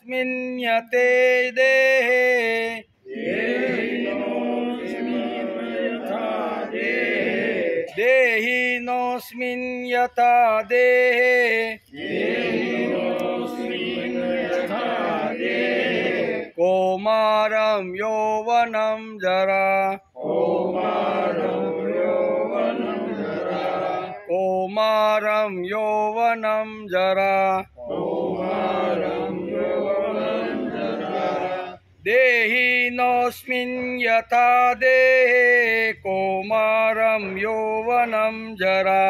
देहिनोऽस्मिन्यते देहे देहिनोऽस्मिन् यथा देहे कौमारं यौवनं जरा कौमारं यौवनं जरा देहिनोऽस्मिन् यथा देहे कौमारं यौवनं जरा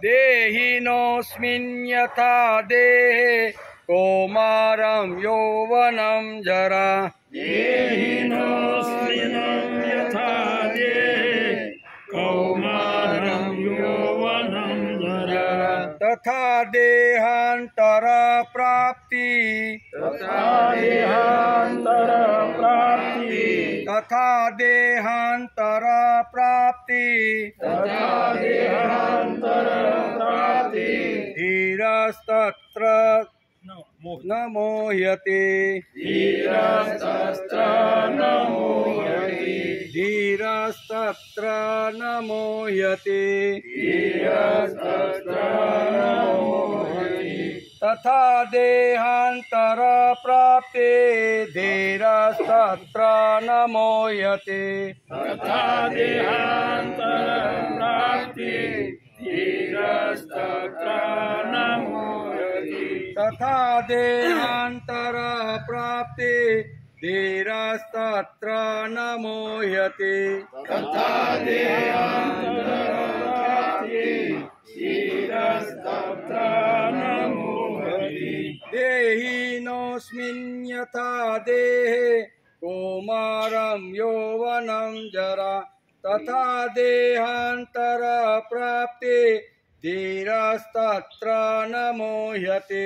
देहिनोऽस्मिन् यथा देहे कौमारं यौवनं जरा तथा देहांतर प्राप्ति तथा देहांतर प्राप्ति धीरस्तत्र न मोह्यते धीरस्तत्र न मोह्यते तथा देहांतर प्राप्ते धीरस्तत्र न मोह्यते तथा देहांतर प्राप्ते धीरस्तत्र न मोह्यते देहिनोऽस्मिन् यथा देहे कौमारं यौवनं जरा तथा देहांतर प्राप्ते धीरस्तत्र न मोह्यते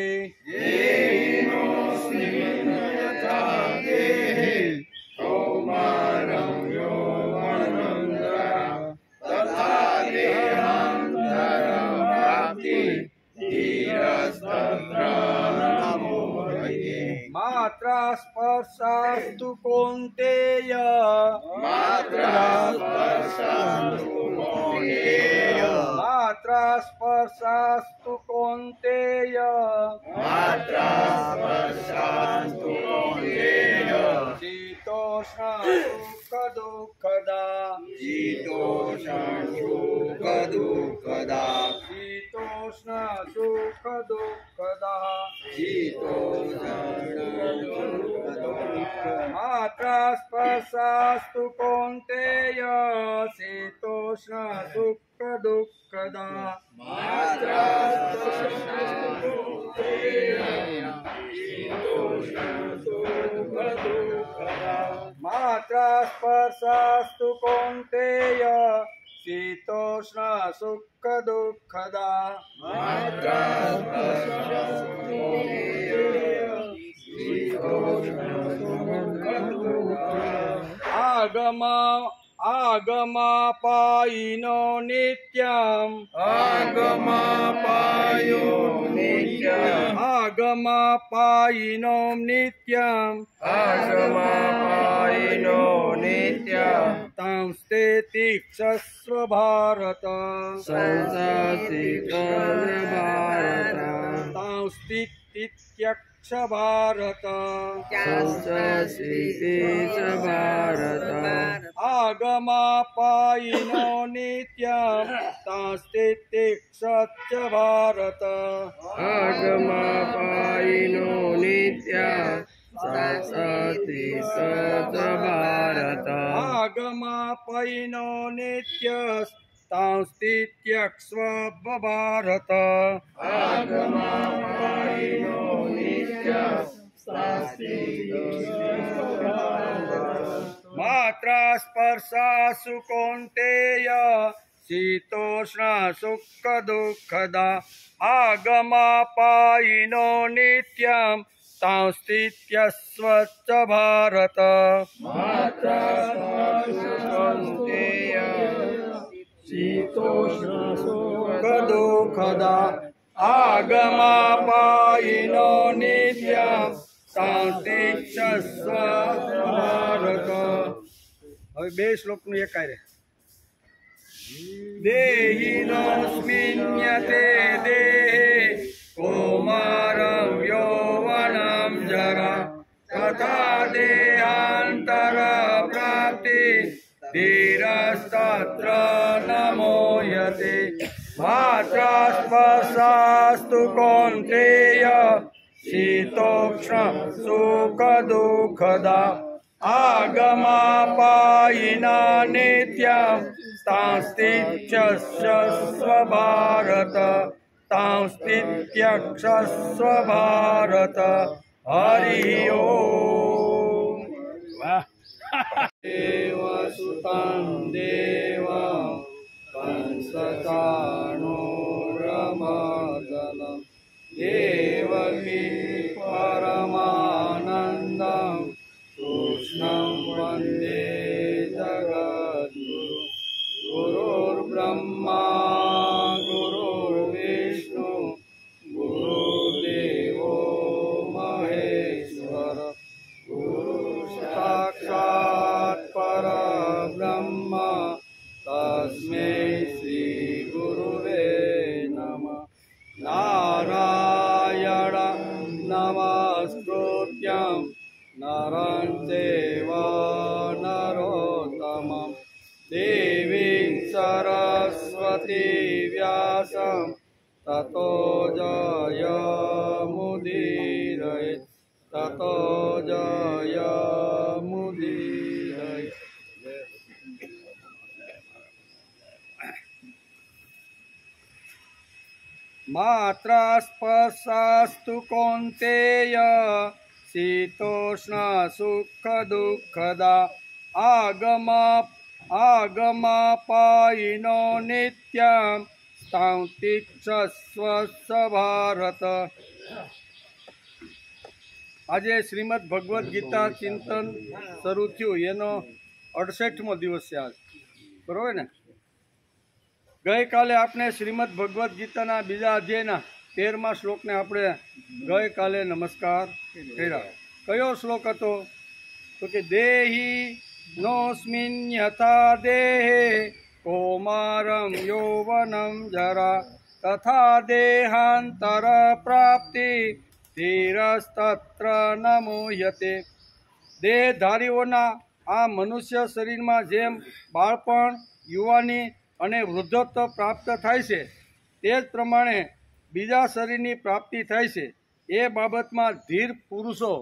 मात्रा स्पर्शास्तु कौन्तेय मात्रा स्पर्शास्तु कौन्तेय शीतोष्ण सुख दुःखदा शीतोष्ण सुख दुःखदा मात्रा स्पर्शास्तु कौन्तेय शीतोष्ण सुख दुःखदा मात्रा स्पर्शास्तु कौन्तेय शीतोष्ण सुख दुःखदा आगमापायिनो नित्यम् आगमापायिनो नित्यम् तांस्ते तीक्षस्व भारत तांस्तित्यक्ष भारत आगमापायिनो नित्यं तांस्तित्यक्ष भारत आगमापायिनो नित्यं भारत आगमापायिनो नित्यस्तांस्तित्यक्ष्व भारत आगमापायिनो मात्रा स्पर्शासु कौन्तेय शीतोष्ण सुख दुःखदा आगमापायिनो नित्यं तांस्तित्यस्व भारत मात्रा स्पर्शासु कौन्तेय શીતોષ્ણ સુખ દુઃખદા આગમાપાયિનો નિત્યમ શાંતિક્ષસ્વ ભારત. હવે બે શ્લોકનું એકારે. દેહિનોસ્મિન્યતે દેહે કૌમારમ યૌવનમ જરા તથા દેહાંતર પ્રાપ્તિ ધીરસ્તત્ર નમોયતે. માત્રાસ્પર્શાસ્તુ કૌન્તેય શીતોષ્ણ સુખ દુઃખદા આગમાપાયિના નિત્યમ તાંસ્તિક્ષસ્વ ભારત તાંસ્તિત્યક્ષસ્વ ભારત. હરિ ઓમ. દેવસુતં દેવ કંસચાણૂરમર્દન દેવકી પરમાનંદં કૃષ્ણં વંદે જગદ્ગુરુ. ગુરુર્બ્રહ્મા ગુરુર્વિષ્ણુ ગુરુદેવો મહેશ્વર. ગુરુ સાક્ષાત પરબ્રહ્મ તસ્મૈ શ્રી ગુરુવે નમઃ. નારાયણ નમસ્કૃત્યં નરં ચૈવ નરોત્તમં દેવીં સરસ્વતી વ્યાસં તતો જયમુદીરયેત. તતો જયમુદીરયેત. માત્રાસ્પર્શાસ્તુ કૌન્તેય શીતોષ્ણ સુખ દુઃખદા આગમાપાયિનો નિત્યમ શાંતિક્ષસ્વ ભારત. આજે શ્રીમદ ભગવદ્ ગીતા ચિંતન શરૂ થયું એનો 68મો દિવસ છે આજ, બરોબર ને? ગઈકાલે આપણે શ્રીમદ ભગવદ્ ગીતાના બીજા અધ્યાયના 13મા શ્લોકને આપણે ગઈકાલે નમસ્કાર કર્યા. કયો શ્લોક હતો? તો કે દેહી નોસ્મિન યથા દેહે કૌમારમ યૌવનમ જરા તથા દેહાંતર પ્રાપ્તિ ધીરસ્તત્ર નમોયતે. દેહધારીઓના આ મનુષ્ય શરીરમાં જેમ બાળપણ, યુવાની અને વૃદ્ધત્વ પ્રાપ્ત થાય છે તે જ પ્રમાણે બીજા શરીરની પ્રાપ્તિ થાય છે. એ બાબતમાં ધીર પુરુષો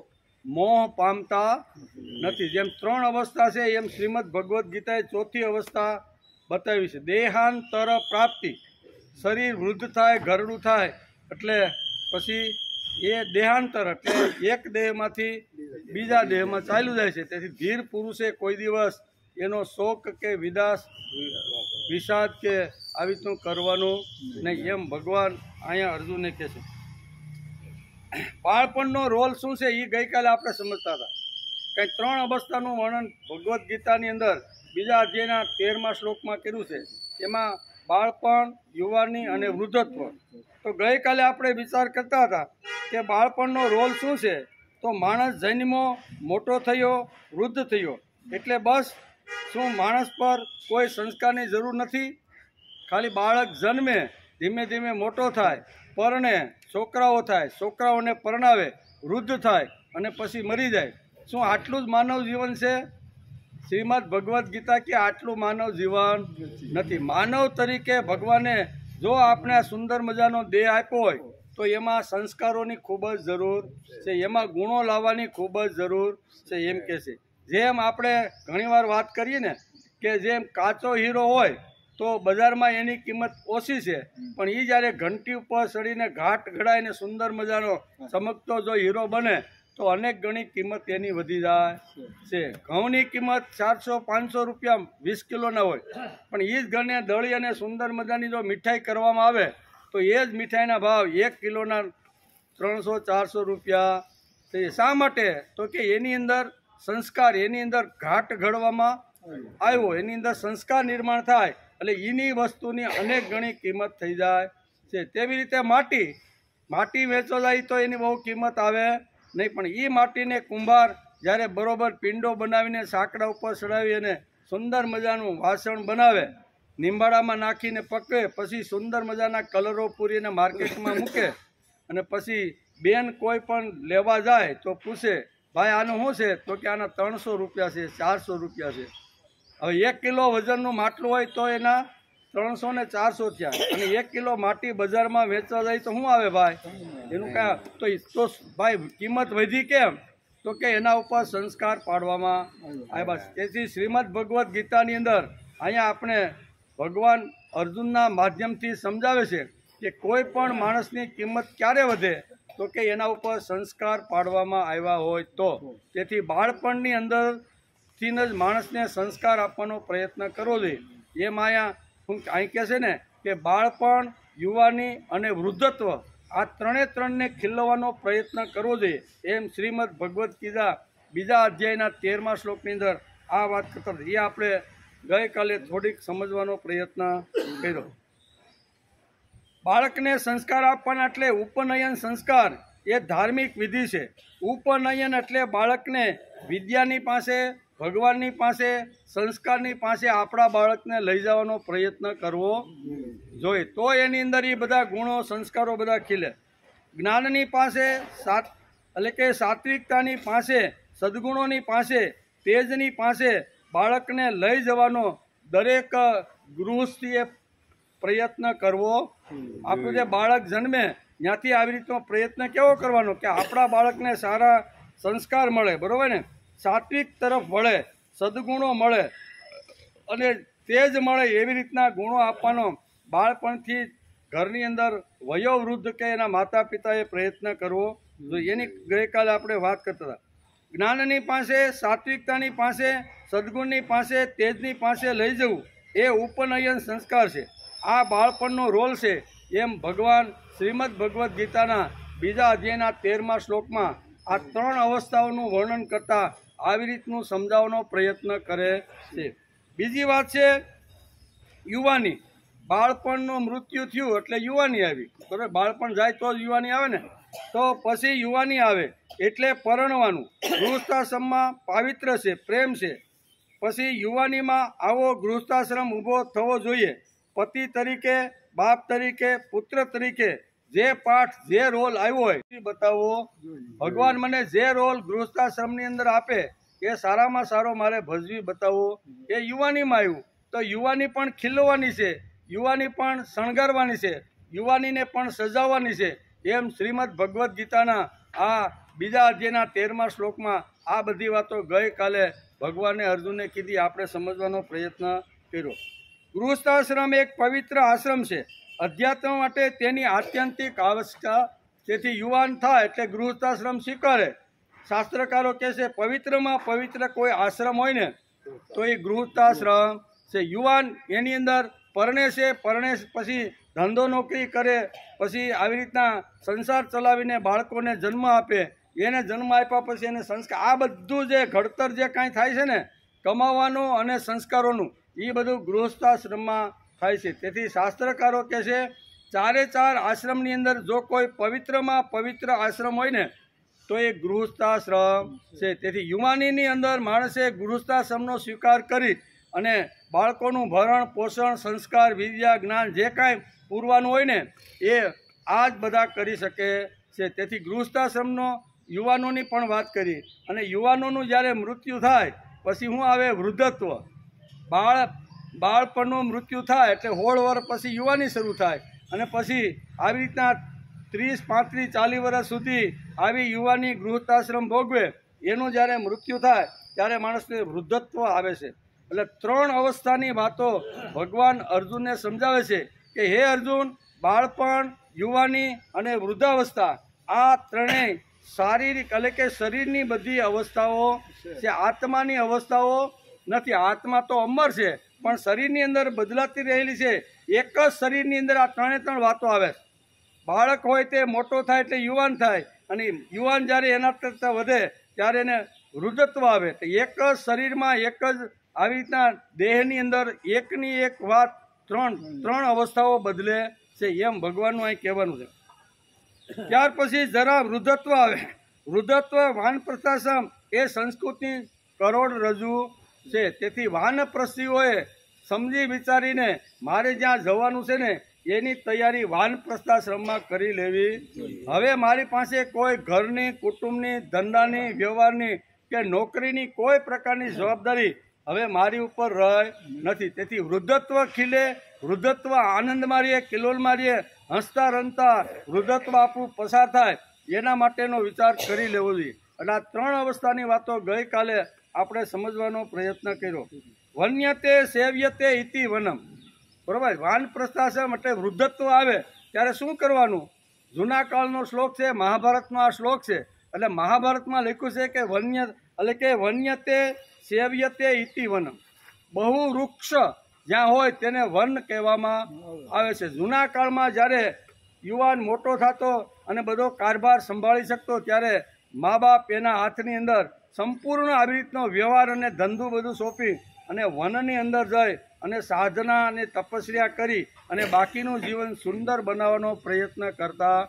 મોહ પામતા નથી. જેમ 3 અવસ્થા છે એમ શ્રીમદ ભગવદ્ ગીતાએ 4થી અવસ્થા બતાવી છે. દેહાંતર પ્રાપ્તિ, શરીર વૃદ્ધ થાય, ઘરડું થાય એટલે પછી એ દેહાંતર એટલે એક દેહમાંથી બીજા દેહમાં ચાલ્યું જાય છે. તેથી ધીર પુરુષે કોઈ દિવસ એનો શોક કે વિષાદ કે આવી રીતનું કરવાનું નહીં, એમ ભગવાન અહીંયા અર્જુનને કહે છે. બાળપણનો રોલ શું છે એ ગઈકાલે આપણે સમજતા હતા. કંઈ 3 અવસ્થાનું વર્ણન ભગવદ્ ગીતાની અંદર બીજા અધ્યાયના 13મા શ્લોકમાં કર્યું છે. એમાં બાળપણ, યુવાની અને વૃદ્ધત્વ. તો ગઈકાલે આપણે વિચાર કરતા હતા કે બાળપણનો રોલ શું છે? તો માણસ જન્મો, મોટો થયો, વૃદ્ધ થયો એટલે બસ શું માણસ પર કોઈ સંસ્કારની જરૂર નથી? ખાલી બાળક જન્મે, ધીમે ધીમે મોટો થાય, પરણે, છોકરાઓ થાય, છોકરાઓને પરણાવે, વૃદ્ધ થાય અને પછી મરી જાય. શું આટલું જ માનવ જીવન છે? શ્રીમદ ભગવદ્ ગીતા કે આટલું માનવ જીવન નથી. માનવ તરીકે ભગવાને જો આપણે આ સુંદર મજાનો દેહ આપ્યો હોય તો એમાં સંસ્કારોની ખૂબ જ જરૂર છે, એમાં ગુણો લાવવાની ખૂબ જ જરૂર છે એમ કહે છે. જેમ આપણે ઘણીવાર વાત કરીએ ને કે જેમ કાચો હીરો હોય તો બજારમાં એની કિંમત ઓછી છે, પણ એ જ્યારે ઘંટી ઉપર ચડીને ઘાટ ઘડાઈને સુંદર મજાનો ચમકતો જો હીરો બને તો અનેક ગણી કિંમત એની વધી જાય છે. ઘઉંની કિંમત 400-500 રૂપિયા 20 કિલોના હોય, પણ એ જ ઘરને દળી અને સુંદર મજાની જો મીઠાઈ કરવામાં આવે તો એ જ મીઠાઈના ભાવ 1 કિલોના 300-400 રૂપિયા છે. શા માટે? તો કે એની અંદર સંસ્કાર, એની અંદર ઘાટ ઘડવામાં આવ્યો, એની અંદર સંસ્કાર નિર્માણ થાય એટલે એની વસ્તુની અનેક ગણી કિંમત થઈ જાય છે. તેવી રીતે માટી વેચવા જાય તો એની બહુ કિંમત આવે નહીં, પણ એ માટીને કુંભાર જ્યારે બરોબર પિંડો બનાવીને સાંકડા ઉપર ચડાવી અને સુંદર મજાનું વાસણ બનાવે, નિંબાળામાં નાખીને પકવે, પછી સુંદર મજાના કલરો પૂરીને માર્કેટમાં મૂકે, અને પછી બેન કોઈ પણ લેવા જાય તો પૂછે, ભાઈ આનું શું છે? તો કે આના 300 રૂપિયા છે, 400 રૂપિયા છે. હવે 1 કિલો વજનનું માટલું હોય તો એના 300 ને 400 થયા, અને 1 કિલો માટી બજારમાં વેચવા જાય તો શું આવે ભાઈ? એનું કાંઈ તો ભાઈ કિંમત વધી કેમ? તો કે એના ઉપર સંસ્કાર પાડવામાં આવ્યા. તેથી શ્રીમદ ભગવદ્ ગીતાની અંદર અહીંયા આપણે ભગવાન અર્જુનના માધ્યમથી સમજાવે છે કે કોઈ પણ માણસની કિંમત ક્યારે વધે? તો કે એના ઉપર સંસ્કાર પાડવામાં આવ્યા હોય તો. તેથી બાળપણની અંદરથી જ માણસને સંસ્કાર આપવાનો પ્રયત્ન કરવો જોઈએ. એમ અહીં કહે છે ને કે બાળપણ, યુવાની અને વૃદ્ધત્વ આ ત્રણને ખીલવવાનો પ્રયત્ન કરવો જોઈએ. એમ શ્રીમદ ભગવદ્ ગીતા 2 અધ્યાયના 13મા શ્લોકની અંદર આ વાત કરતા હતા. એ આપણે ગઈકાલે થોડીક સમજવાનો પ્રયત્ન કર્યો. બાળકને સંસ્કાર આપવાના એટલે ઉપનયન સંસ્કાર એ ધાર્મિક વિધિ છે. ઉપનયન એટલે બાળકને વિદ્યાની પાસે, ભગવાનની પાસે, સંસ્કારની પાસે આપણા બાળકને લઈ જવાનો પ્રયત્ન કરવો જોઈએ. તો એની અંદર એ બધા ગુણો, સંસ્કારો બધા ખીલે. જ્ઞાનની પાસે, એટલે કે સાત્વિકતાની પાસે, સદગુણોની પાસે, તેજની પાસે બાળકને લઈ જવાનો દરેક ગૃહસ્થીએ પ્રયત્ન કરવો. આપણું જે બાળક જન્મે ત્યાંથી આવી રીતનો પ્રયત્ન કેવો કરવાનો કે આપણા બાળકને સારા સંસ્કાર મળે, બરાબર ને, સાત્વિક તરફ વળે, સદગુણો મળે અને તેજ મળે, એવી રીતના ગુણો આપવાનો બાળપણથી ઘરની અંદર વયોવૃદ્ધ કે એના માતા પિતાએ પ્રયત્ન કરવો જોઈએ. એની ગઈકાલે આપણે વાત કરતા હતા. જ્ઞાનની પાસે, સાત્વિકતાની પાસે, સદગુણની પાસે, તેજની પાસે લઈ જવું એ ઉપનયન સંસ્કાર છે. આ બાળપણનો રોલ છે. એમ ભગવાન શ્રીમદ ભગવદ્ ગીતાના 2 અધ્યાયના 13મા શ્લોકમાં આ 3 અવસ્થાઓનું વર્ણન કરતા આવી રીતનું સમજાવવાનો પ્રયત્ન કરે છે. બીજી વાત છે યુવાની. બાળપણનું મૃત્યુ થયું એટલે યુવાની આવી, બરાબર? બાળપણ જાય તો જ યુવાની આવે ને. તો પછી યુવાની આવે એટલે પરણવાનું. ગૃહસ્થાશ્રમમાં પાવિત્ર છે, પ્રેમ છે. પછી યુવાનીમાં આવો ગૃહસ્થાશ્રમ ઊભો થવો જોઈએ. પતિ તરીકે, બાપ તરીકે, પુત્ર તરીકે જે પાઠ, જે રોલ આવ્યો હોય એ બતાવવો. ભગવાન મને જે રોલ ગૃહસ્થાશ્રમની અંદર આપે એ સારામાં સારો મારે ભજવી બતાવવો. એ યુવાનીમાં આવ્યું તો યુવાની પણ ખીલવાની છે, યુવાની પણ શણગારવાની છે, યુવાનીને પણ સજાવવાની છે. એમ શ્રીમદ ભગવદ્ ગીતાના આ 2 અધ્યાયના 13મા શ્લોકમાં આ બધી વાતો ગઈકાલે ભગવાને અર્જુનને કીધી, આપણે સમજવાનો પ્રયત્ન કર્યો. ગૃહસ્થાશ્રમ એક પવિત્ર આશ્રમ છે. અધ્યાત્મ માટે તેની આત્યંતિક આવશ્યકતા. તેથી યુવાન થાય એટલે ગૃહસ્થાશ્રમ સ્વીકારે. શાસ્ત્રકારો કહે છે પવિત્રમાં પવિત્ર કોઈ આશ્રમ હોય ને તો એ ગૃહસ્થાશ્રમ છે. યુવાન એની અંદર પરણે છે, પરણે પછી ધંધો નોકરી કરે, પછી આવી રીતના સંસાર ચલાવીને બાળકોને જન્મ આપે, એને જન્મ આપ્યા પછી એને સંસ્કાર, આ બધું જે ઘડતર જે કાંઈ થાય છે ને કમાવાનું અને સંસ્કારોનું, એ બધું ગૃહસ્થાશ્રમમાં થાય છે. તેથી શાસ્ત્રકારો કહે છે 4 આશ્રમની અંદર જો કોઈ પવિત્રમાં પવિત્ર આશ્રમ હોય ને તો એ ગૃહસ્થાશ્રમ છે. તેથી યુવાનીની અંદર માણસે ગૃહસ્થાશ્રમનો સ્વીકાર કરી અને બાળકોનું ભરણ પોષણ, સંસ્કાર, વિદ્યા, જ્ઞાન જે કાંઈ પૂરવાનું હોય ને એ આ જ બધા કરી શકે છે. તેથી ગૃહસ્થાશ્રમનો યુવાનોની પણ વાત કરી. અને યુવાનોનું જ્યારે મૃત્યુ થાય પછી શું આવે? વૃદ્ધત્વ. બાળપણનું મૃત્યુ થાય એટલે 16 વર્ષ પછી યુવાની શરૂ થાય, અને પછી આવી રીતના 30, 35, 40 વર્ષ સુધી આવી યુવાની ગૃહસ્થાશ્રમ ભોગવે. એનું જ્યારે મૃત્યુ થાય ત્યારે માણસને વૃદ્ધત્વ આવે છે. એટલે 3 અવસ્થાની વાતો ભગવાન અર્જુનને સમજાવે છે કે હે અર્જુન, બાળપણ, યુવાની અને વૃદ્ધાવસ્થા આ ત્રણેય શારીરિક એટલે કે શરીરની બધી અવસ્થાઓ છે, આત્માની અવસ્થાઓ નથી. આત્મા તો અમર છે પણ શરીરની અંદર બદલાતી રહેલી છે. એક જ શરીરની અંદર આ 3 વાતો આવે. બાળક હોય તે મોટો થાય એટલે યુવાન થાય, અને યુવાન જ્યારે એના કરતાં વધે ત્યારે એને વૃદ્ધત્વ આવે. તો એક જ શરીરમાં એક જ આવી રીતના દેહની અંદર એકની એક વાત ત્રણ અવસ્થાઓ બદલે છે એમ ભગવાનનું અહીં કહેવાનું છે. ત્યાર પછી જરા વૃદ્ધત્વ આવે. વૃદ્ધત્વ વાનપ્રસ્થાશ્રમ એ સંસ્કૃતની કરોડરજ્જુ છે. તેથી વાનપ્રસ્થીઓએ સમજી વિચારીને મારે જ્યાં જવાનું છે ને એની તૈયારી વાનપ્રસ્થાશ્રમમાં કરી લેવી. હવે મારી પાસે કોઈ ઘરની, કુટુંબની, ધંધાની, વ્યવહારની કે નોકરીની કોઈ પ્રકારની જવાબદારી હવે મારી ઉપર રહી નથી. તેથી વૃદ્ધત્વ ખીલે, વૃદ્ધત્વ આનંદ મારીએ, કિલોલ મારીએ, હસતા રમતા વૃદ્ધત્વ આપણું પસાર થાય એના માટેનો વિચાર કરી લેવો જોઈએ. એટલે આ 3 અવસ્થાની વાતો ગઈકાલે આપણે સમજવાનો પ્રયત્ન કર્યો. વન્યતે સેવ્યતે ઇતિ વનમ. બરાબર. વાનપ્રસ્થાશ્રમ એટલે વૃદ્ધત્વ આવે ત્યારે શું કરવાનું? જૂના કાળનો શ્લોક છે, મહાભારતનો આ શ્લોક છે. એટલે મહાભારતમાં લખ્યું છે કે વન્યતે સેવ્યતે ઇતિ વનમ. બહુ વૃક્ષ જ્યાં હોય તેને વન કહેવામાં આવે છે. જૂના કાળમાં જ્યારે યુવાન મોટો થતો અને બધો કારભાર સંભાળી શકતો ત્યારે મા બાપ એના હાથની અંદર સંપૂર્ણ આવી રીતનો વ્યવહાર અને ધંધો બધું સોંપી અને વનની અંદર જઈ અને સાધના અને તપસ્યા કરી અને બાકીનું જીવન સુંદર બનાવવાનો પ્રયત્ન કરતા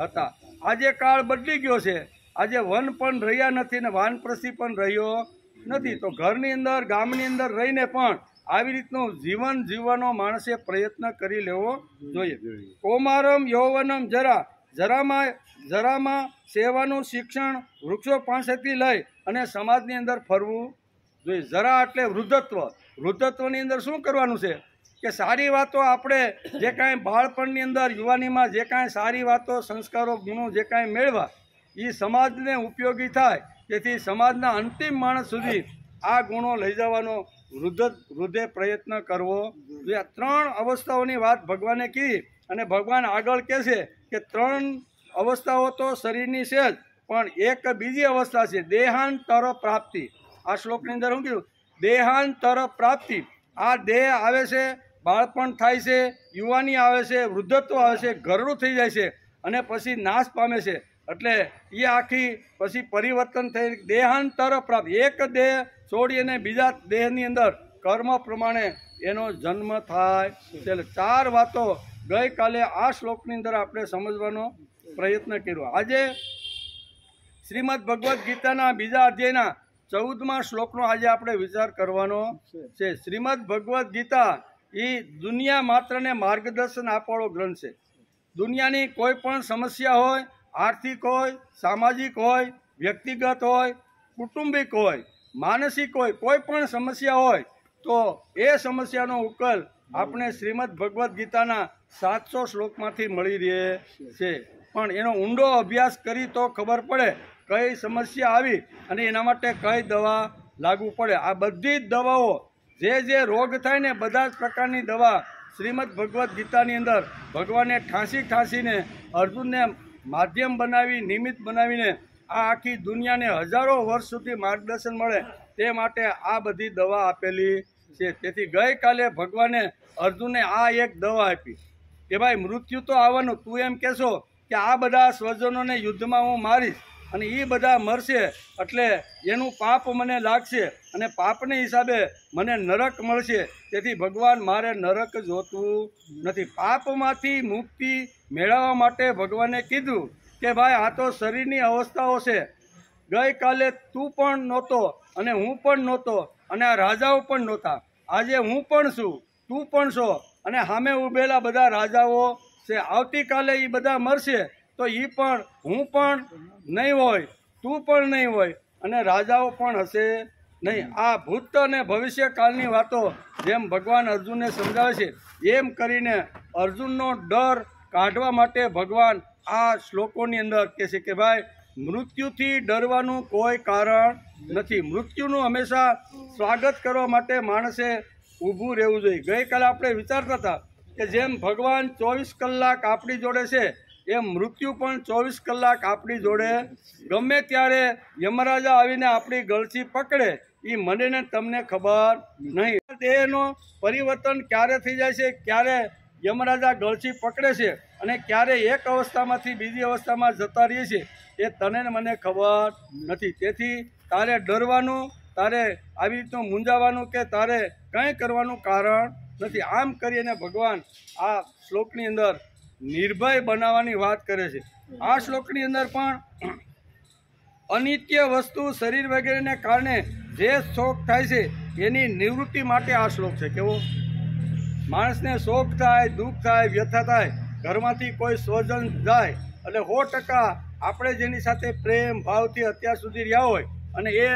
હતા. આજે કાળ બદલી ગયો છે. આજે વન પણ રહ્યા નથી ને વાનપ્રસ્થી પણ રહ્યો નથી. તો ઘરની અંદર, ગામની અંદર રહીને પણ આવી રીતનું જીવન જીવવાનો માણસે પ્રયત્ન કરી લેવો જોઈએ. કૌમારમ યૌવનમ જરામાં સેવાનું શિક્ષણ વૃક્ષો પાસેથી લઈ અને સમાજની અંદર ફરવું જોઈએ. જરા એટલે વૃદ્ધત્વ. વૃદ્ધત્વની અંદર શું કરવાનું છે કે સારી વાતો આપણે જે કાંઈ બાળપણની અંદર, યુવાનીમાં જે કાંઈ સારી વાતો, સંસ્કારો, ગુણો જે કાંઈ મેળવા એ સમાજને ઉપયોગી થાય. તેથી સમાજના અંતિમ માણસ સુધી આ ગુણો લઈ જવાનો વૃદ્ધે પ્રયત્ન કરવો જોઈએ. આ 3 અવસ્થાઓની વાત ભગવાને કીધી અને ભગવાન આગળ કહે છે કે 3 અવસ્થાઓ તો શરીરની છે જ, પણ એક બીજી અવસ્થા છે દેહાંતર પ્રાપ્તિ. આ શ્લોકની અંદર શું કીધું? દેહાંતર પ્રાપ્તિ. આ દેહ આવે છે, બાળપણ થાય છે, યુવાની આવે છે, વૃદ્ધત્વ આવે છે, ઘરડું થઈ જાય છે અને પછી નાશ પામે છે. એટલે એ આખી પછી પરિવર્તન થઈ દેહાંતર પ્રાપ્તિ. એક દેહ છોડી અને બીજા દેહની અંદર કર્મ પ્રમાણે એનો જન્મ થાય. એટલે 4 વાતો ગઈકાલે આ શ્લોકની અંદર આપણે સમજવાનો પ્રયત્ન કર્યો. આજે શ્રીમદ ભગવદ્ ગીતાના બીજા અધ્યાયના 14મા શ્લોકનો આજે આપણે વિચાર કરવાનો છે. શ્રીમદ ભગવદ્ ગીતા એ દુનિયા માત્રને માર્ગદર્શન આપવાળો ગ્રંથ છે. દુનિયાની કોઈ પણ સમસ્યા હોય, આર્થિક હોય, સામાજિક હોય, વ્યક્તિગત હોય, કુટુંબિક હોય, માનસિક હોય, કોઈ પણ સમસ્યા હોય તો એ સમસ્યાનો ઉકેલ આપણે શ્રીમદ ભગવદ્ ગીતાના 700 શ્લોકમાંથી મળી રહે છે. પણ એનો ઊંડો અભ્યાસ કરી તો ખબર પડે કઈ સમસ્યા આવી અને એના માટે કઈ દવા લાગુ પડે. આ બધી જ દવાઓ જે રોગ થાય ને બધા જ પ્રકારની દવા શ્રીમદ ભગવદ્ ગીતાની અંદર ભગવાને ઠાંસીને અર્જુનને માધ્યમ બનાવી, નિમિત્ત બનાવીને આ આખી દુનિયાને હજારો વર્ષ સુધી માર્ગદર્શન મળે તે માટે આ બધી દવા આપેલી છે. તેથી ગઈકાલે ભગવાને અર્જુનને આ એક દવા આપી કે ભાઈ મૃત્યુ તો આવવાનું, તું એમ કહેશો કે આ બધા સ્વજનોને યુદ્ધમાં હું મારીશ અને એ બધા મરશે એટલે એનું પાપ મને લાગશે અને પાપને હિસાબે મને નરક મળશે. તેથી ભગવાન મારે નરક જોતું નથી. પાપમાંથી મુક્તિ મેળવવા માટે ભગવાને કીધું કે ભાઈ આ તો શરીરની અવસ્થાઓ છે. ગઈકાલે તું પણ નહોતો અને હું પણ નહોતો અને આ રાજાઓ પણ નહોતા. આજે હું પણ છું, તું પણ છો અને સામે ઊભેલા બધા રાજાઓ છે. આવતીકાલે એ બધા મરશે તો એ પણ હું પણ નહીં હોય, તું પણ નહીં હોય અને રાજાઓ પણ હશે નહીં. આ ભૂત અને ભવિષ્યકાળની વાતો જેમ ભગવાન અર્જુનને સમજાવે છે એમ કરીને અર્જુનનો ડર કાઢવા માટે ભગવાન આ શ્લોકોની અંદર કહે છે કે ભાઈ મૃત્યુથી ડરવાનું કોઈ કારણ નથી. મૃત્યુનું હંમેશા સ્વાગત કરવા માટે માણસે ઊભું રહેવું જોઈએ. ગઈકાલે આપણે વિચારતા હતા કે જેમ ભગવાન 24 કલાક આપણી જોડે છે એમ મૃત્યુ પણ 24 કલાક આપણી જોડે. ગમે ત્યારે યમરાજા આવીને આપણી ગળચી પકડે એ મને ને તમને ખબર નહીં. દેહનો પરિવર્તન ક્યારે થઈ જાય છે, ક્યારે યમરાજા ગળચી પકડે છે અને ક્યારે એક અવસ્થામાંથી બીજી અવસ્થામાં જતા રહીએ છે એ તને ને મને ખબર નથી. તેથી તારે ડરવાનું, તારે આવી રીતનું મૂંઝાવાનું કે તારે કંઈ કરવાનું કારણ નથી. આમ કરીને ભગવાન આ શ્લોકની અંદર નિર્ભય બનાવવાની વાત કરે છે. આ શ્લોકની અંદર પણ અનિત્ય વસ્તુ શરીર વગેરેને કારણે જે શોક થાય છે એની નિવૃત્તિ માટે આ શ્લોક છે. કેવો? માણસને શોક થાય, દુઃખ થાય, વ્યથા થાય, ઘરમાંથી કોઈ સ્વજન જાય એટલે 100% આપણે જેની સાથે પ્રેમ ભાવથી અત્યાર સુધી રહ્યા હોય અને એ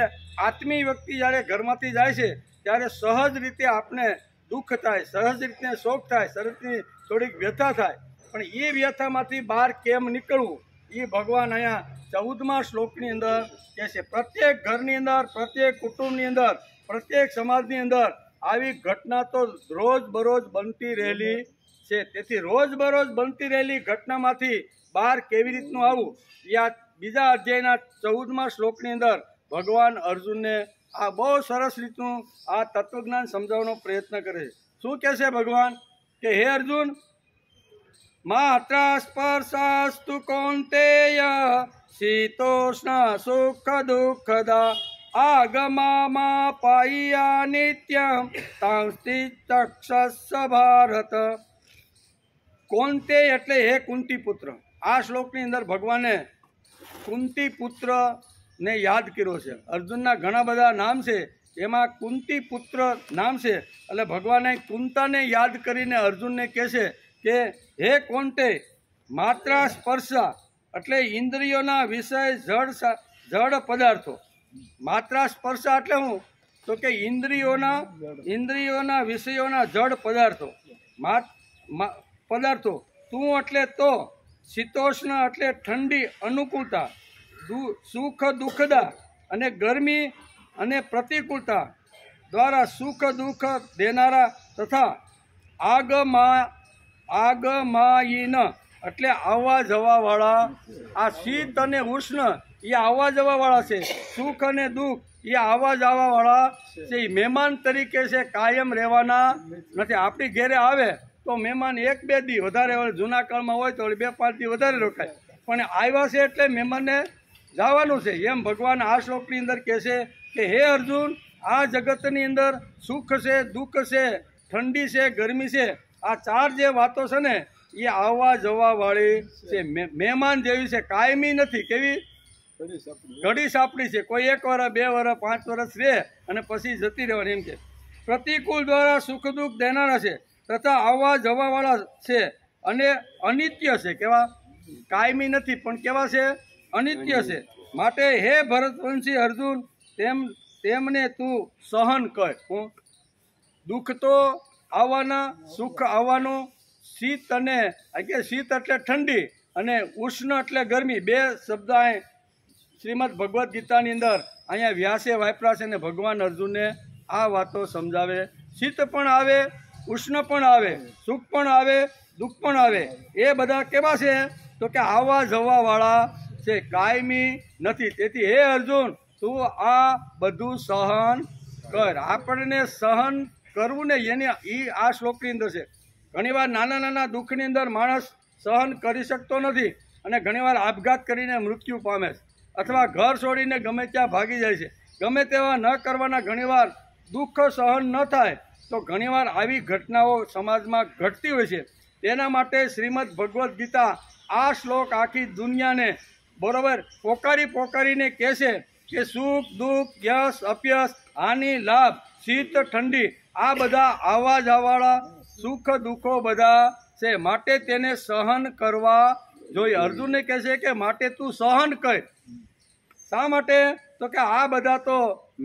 આત્મીય વ્યક્તિ જ્યારે ઘરમાંથી જાય છે ત્યારે સહજ રીતે આપણે દુઃખ થાય, સહજ રીતે શોક થાય, સહજની થોડીક વ્યથા થાય. પણ એ વ્યથામાંથી બહાર કેમ નીકળવું એ ભગવાન અહીંયા 14મા શ્લોકની અંદર કહે છે. પ્રત્યેક ઘરની અંદર, પ્રત્યેક કુટુંબની અંદર, પ્રત્યેક સમાજની અંદર આવી ઘટના તો રોજબરોજ બનતી રહેલી છે. તેથી રોજબરોજ બનતી રહેલી ઘટનામાંથી બહાર કેવી રીતનું આવવું એ આ બીજા અધ્યાયના 14મા શ્લોકની અંદર ભગવાન અર્જુનને આ બહુ સરસ રીતનું આ તત્વજ્ઞાન સમજાવવાનો પ્રયત્ન કરે છે. શું કહે છે ભગવાન? કે હે અર્જુન, માત્ર સ્પર્શાસ્તુ કૌંતેય શીતોષ્ણ સુખ દુઃખદા આગમામાં પાયા નિત્યમ તાંસ્તિ ચક્ષસ ભારત. કૌંતેય એટલે હે કુંતી પુત્ર. આ શ્લોકની અંદર ભગવાને કુંતી પુત્રને યાદ કર્યો છે. અર્જુનના ઘણા બધા નામ છે, એમાં કુંતી પુત્ર નામ છે. એટલે ભગવાને કુંતાને યાદ કરીને અર્જુનને કહે છે કે હે કૌંતેય, માત્ર સ્પર્શ એટલે ઇન્દ્રિયોના વિષય જડ પદાર્થો. માત્ર સ્પર્શ એટલે શું? તો કે ઇન્દ્રિયોના વિષયોના જડ પદાર્થો. પદાર્થો. તું એટલે તો, શીતોષ્ણ એટલે ઠંડી અનુકૂળતા, સુખ દુઃખદા અને ગરમી અને પ્રતિકૂળતા દ્વારા સુખ દુઃખ દેનારા તથા આગમાયીન એટલે આવવા જવાવાળા. આ શીત અને ઉષ્ણ એ આવવા જવાવાળા છે, સુખ અને દુઃખ એ આવવા જવાવાળા છે. એ મહેમાન તરીકે છે, કાયમ રહેવાના નથી. આપણી ઘેરે આવે તો મહેમાન 1-2 દી વધારે, જૂના કાળમાં હોય તો 2-5 દી વધારે રોકાય, પણ આવ્યા છે એટલે મહેમાનને જવાનું છે. એમ ભગવાન આ શ્લોકની અંદર કહે છે કે હે અર્જુન, આ જગતની અંદર સુખ છે, દુઃખ છે, ઠંડી છે, ગરમી છે, આ 4 જે વાતો છે ને એ આવવા જવાવાળી છે, મહેમાન જેવી છે, કાયમી નથી. કેવી? ઘડી સાપડી છે. કોઈ 1 વર્ષ, 2 વર્ષ, 5 વર્ષ રહે અને પછી જતી રહેવાની. એમ કે પ્રતિકૂળ દ્વારા સુખ દુઃખ દેનારા છે તથા આવવા જવાવાળા છે અને અનિત્ય છે. કેવા? કાયમી નથી, પણ કેવા છે? અનિત્ય છે. માટે હે ભરતવંશી અર્જુન, તેમને તું સહન કર. દુઃખ તો આવવાના, સુખ આવવાનું. શીત અને શીત એટલે ઠંડી અને ઉષ્ણ એટલે ગરમી. 2 શબ્દ શ્રીમદ ભગવદ્ ગીતાની અંદર અહીંયા વ્યાસે વાપર્યા છે અને ભગવાન અર્જુનને આ વાતો સમજાવે. શીત પણ આવે, ઉષ્ણ પણ આવે, સુખ પણ આવે, દુઃખ પણ આવે. એ બધા કેવા છે? તો કે આવવા જવાવાળા છે, કાયમી નથી. તેથી હે અર્જુન, તું આ બધું સહન કર. આપણને સહન કરવું ને એની આ શ્લોકની અંદર છે. ઘણીવાર નાના નાના દુઃખની અંદર માણસ સહન કરી શકતો નથી અને ઘણીવાર આપઘાત કરીને મૃત્યુ પામે છે, અથવા ઘર છોડીને ગમે ત્યાં ભાગી જાય છે. ગમે તેવા ન કરવાના ઘણીવાર દુઃખ સહન ન થાય તો ઘણીવાર આવી ઘટનાઓ સમાજમાં ઘટતી હોય છે. તેના માટે શ્રીમદ ભગવદ્ ગીતા આ શ્લોક આખી દુનિયાને બરોબર પોકારીને કહે છે કે સુખ દુઃખ, યશ અપયશ, હાનિ લાભ, શીત ઠંડી આ બધા આવવા જવાવાળા સુખ દુઃખો બધા છે, માટે તેને સહન કરવા જોઈએ. અર્જુનને કહે છે કે માટે તું સહન કર. શા માટે? તો કે આ બધા તો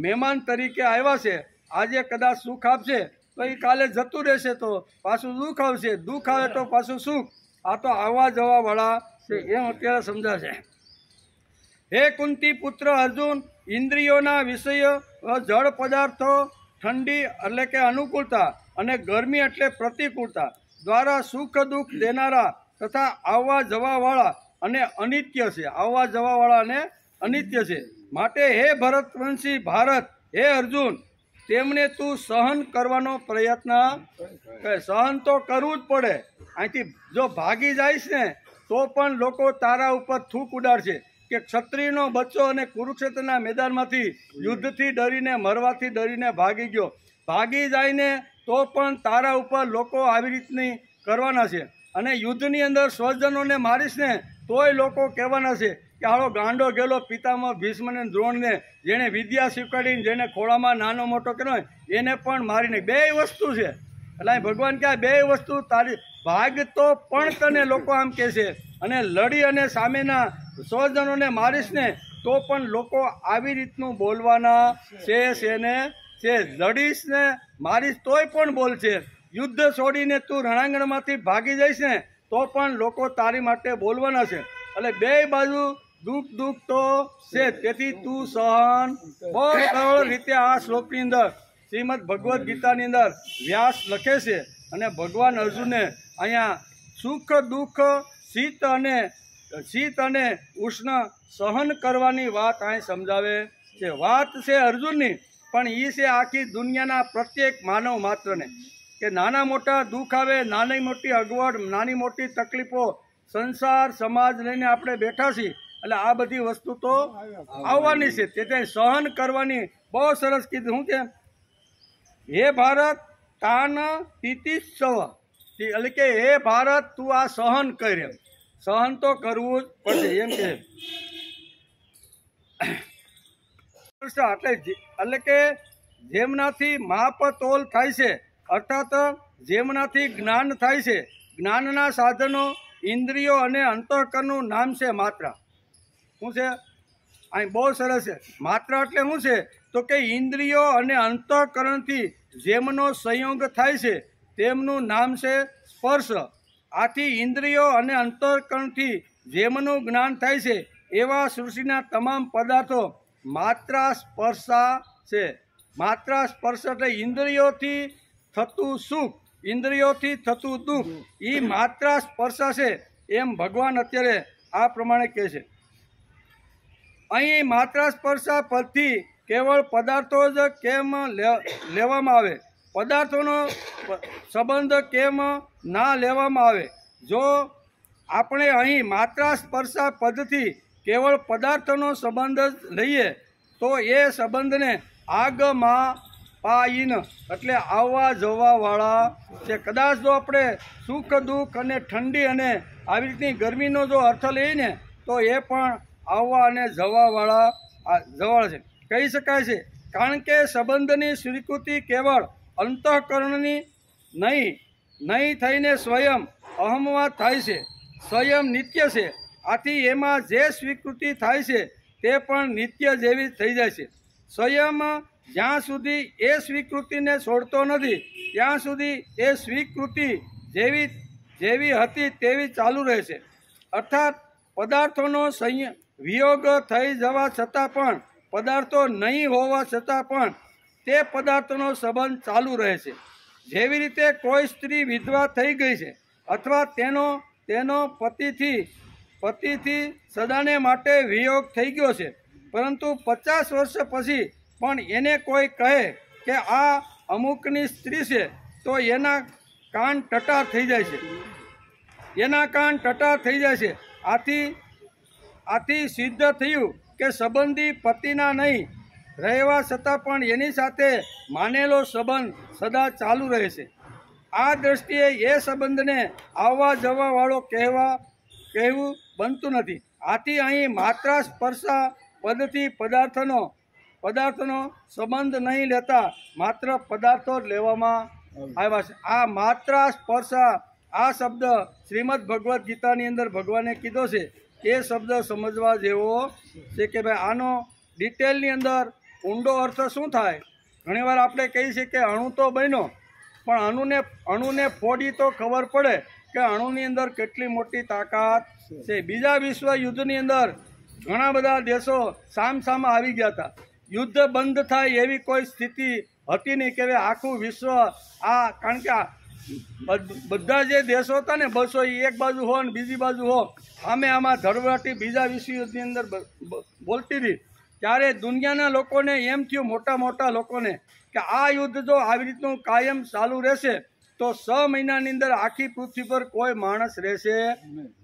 મહેમાન તરીકે આવ્યા છે. આજે કદાચ સુખ આપશે તો એ કાલે જતું રહેશે, તો પાછું દુઃખ આવશે, દુઃખ આવે તો પાછું સુખ. આ તો આવવા જવાવાળા છે, એમ અત્યારે સમજાશે. હે કુંતી પુત્ર અર્જુન, ઇન્દ્રિયોના વિષય જળ પદાર્થો, ઠંડી એટલે કે અનુકૂળતા અને ગરમી એટલે પ્રતિકૂળતા દ્વારા સુખ દુઃખ દેનારા તથા આવવા જવાવાળા અને અનિત્ય છે. આવવા જવાવાળા અને અનિત્ય છે. માટે હે ભરતવંશી ભારત, હે અર્જુન, તેમને તું સહન કરવાનો પ્રયત્ન કર. સહન તો કરવું જ પડે. અહીંથી જો ભાગી જઈશ ને તો પણ લોકો તારા ઉપર થૂક ઉડાડશે કે ક્ષત્રિયનો બચ્ચો અને કુરુક્ષેત્રના મેદાનમાંથી યુદ્ધથી ડરીને, મરવાથી ડરીને ભાગી ગયો. ભાગી જાય ને તો પણ તારા ઉપર લોકો આવી રીતની કરવાના છે. અને યુદ્ધની અંદર સ્વજનોને મારીશ ને તોય લોકો કહેવાના છે કે હાલો ગાંડો ગેલો પિતામહ ભીષ્મને દ્રોણને જેણે વિદ્યા શીખવાડીને જેને ખોળામાં નાનો મોટો કર્યો હોય એને પણ મારીને. બે વસ્તુ છે. એટલે અહીં ભગવાન કહે આ બે વસ્તુ તારી ભાગ તો પણ તને લોકો આમ કહે છે, અને લડી અને સામેના સ્વજનોને મારીશ ને તો પણ લોકો આવી રીતનું બોલવાના છે ને છે. લડીશ ને મારીશ તોય પણ બોલશે. યુદ્ધ છોડીને તું રણાંગણમાંથી ભાગી જઈશ ને તો પણ લોકો તારી માટે બોલવાના છે. એટલે બે બાજુ દુઃખ તો છે. તેથી તું સહન. બહુ સરળ રીતે આ શ્લોકની અંદર શ્રીમદ ભગવદ્ ગીતાની અંદર વ્યાસ લખે છે, અને ભગવાન અર્જુનને અહીંયા સુખ દુઃખ શીત અને ઉષ્ણ સહન કરવાની વાત અહીં સમજાવે છે. વાત છે અર્જુનની, પણ એ છે આખી દુનિયાના પ્રત્યેક માનવ માત્રને, કે નાના મોટા દુઃખ આવે, નાની મોટી અગવડ, નાની મોટી તકલીફો, સંસાર સમાજ લઈને આપણે બેઠા છીએ. એટલે આ બધી વસ્તુ તો આવવાની છે. તેથી સહન કરવાની બહુ સરસ કીધું. શું કે હે ભારત તાન તિતિત્સવ, એટલે કે હે ભારત તું આ સહન કર. એમ સહન તો કરવું જ પડશે. એમ કે એટલે કે જેમનાથી માપ તોલ થાય છે, અર્થાત જેમનાથી જ્ઞાન થાય છે. જ્ઞાનના સાધનો ઇન્દ્રિયો અને અંતઃકરણનું નામ છે માત્રા. શું છે અહીં બહુ સરસ છે. માત્રા એટલે શું છે તો કે ઇન્દ્રિયો અને અંતઃકરણથી જેમનો સંયોગ થાય છે તેમનું નામ છે સ્પર્શ. આથી ઇન્દ્રિયો અને અંતઃકરણથી જેમનું જ્ઞાન થાય છે એવા સૃષ્ટિના તમામ પદાર્થો માત્રા સ્પર્શા છે. માત્રા સ્પર્શ એટલે ઇન્દ્રિયોથી થતું સુખ, ઇન્દ્રિયોથી થતું દુઃખ, એ માત્રા સ્પર્શા છે. એમ ભગવાન અત્યારે આ પ્રમાણે કહે છે. અહીં માત્રા સ્પર્શા પરથી કેવળ પદાર્થો જ કેમ લેવામાં આવે, પદાર્થોનો સંબંધ કેમ ના લેવામાં આવે? જો આપણે અહીં માત્રા સ્પર્શા પદથી કેવળ પદાર્થોનો સંબંધ જ લઈએ તો એ સંબંધને આગમાં પાઈન એટલે આવવા જવાવાળા છે. કદાચ જો આપણે સુખ દુઃખ અને ઠંડી અને આવી રીતની ગરમીનો જો અર્થ લઈએ ને તો એ પણ આવવા અને જવાવાળા છે કહી શકાય છે. કારણ કે સંબંધની સ્વીકૃતિ કેવળ અંતઃકરણની નહીં થઈને સ્વયં અહમમાં થાય છે. સ્વયં નિત્ય છે. આથી એમાં જે સ્વીકૃતિ થાય છે તે પણ નિત્ય જેવી થઈ જાય છે. સ્વયં જ્યાં સુધી એ સ્વીકૃતિને છોડતો નથી ત્યાં સુધી એ સ્વીકૃતિ જેવી હતી તેવી ચાલુ રહે છે. અર્થાત પદાર્થોનો વિયોગ થઈ જવા છતાં પણ, પદાર્થો નહીં હોવા છતાં પણ તે પદાર્થોનો સંબંધ ચાલુ રહે છે. જેવી રીતે કોઈ સ્ત્રી વિધવા થઈ ગઈ છે અથવા તેનો પતિથી સદાને માટે વિયોગ થઈ ગયો છે, પરંતુ 50 વર્ષ પછી પણ એને કોઈ કહે કે આ અમુકની સ્ત્રી છે તો એના કાન ટટાર થઈ જાય છે. આથી સિદ્ધ થયું કે સંબંધી પતિના નહીં રહેવા છતાં પણ એની સાથે માનેલો સંબંધ સદા ચાલુ રહે છે. આ દ્રષ્ટિએ એ સંબંધને આવવા જવાવાળો કહેવું બનતું નથી. આથી અહીં માત્રા સ્પર્શા પદથી પદાર્થનો સંબંધ નહીં લેતા માત્ર પદાર્થો જ લેવામાં આવ્યા છે. આ માત્રા સ્પર્શા આ શબ્દ શ્રીમદ ભગવદ્ ગીતાની અંદર ભગવાને કીધો છે. એ શબ્દ સમજવા જેવો છે કે ભાઈ આનો ડિટેલની અંદર ઊંડો અર્થ શું થાય. ઘણીવાર આપણે કહીએ છીએ કે અણુ તો બન્યો, પણ અણુને ફોડી તો ખબર પડે કે અણુની અંદર કેટલી મોટી તાકાત છે. બીજા વિશ્વ યુદ્ધની અંદર ઘણા બધા દેશો સામસામા આવી ગયા હતા. યુદ્ધ બંધ થાય એવી કોઈ સ્થિતિ હતી નહીં કે આખું વિશ્વ કારણ કે બધા જે દેશો હતા ને 200 એક બાજુ હો ને બીજી બાજુ હો, આમાં ધડવડાટી બીજા વિશ્વ યુદ્ધની અંદર બોલતી હતી. ત્યારે દુનિયાના લોકોને એમ થયું, મોટા લોકોને, કે આ યુદ્ધ જો આવી રીતનું કાયમ ચાલુ રહેશે તો 6 મહિનાની અંદર આખી પૃથ્વી પર કોઈ માણસ રહેશે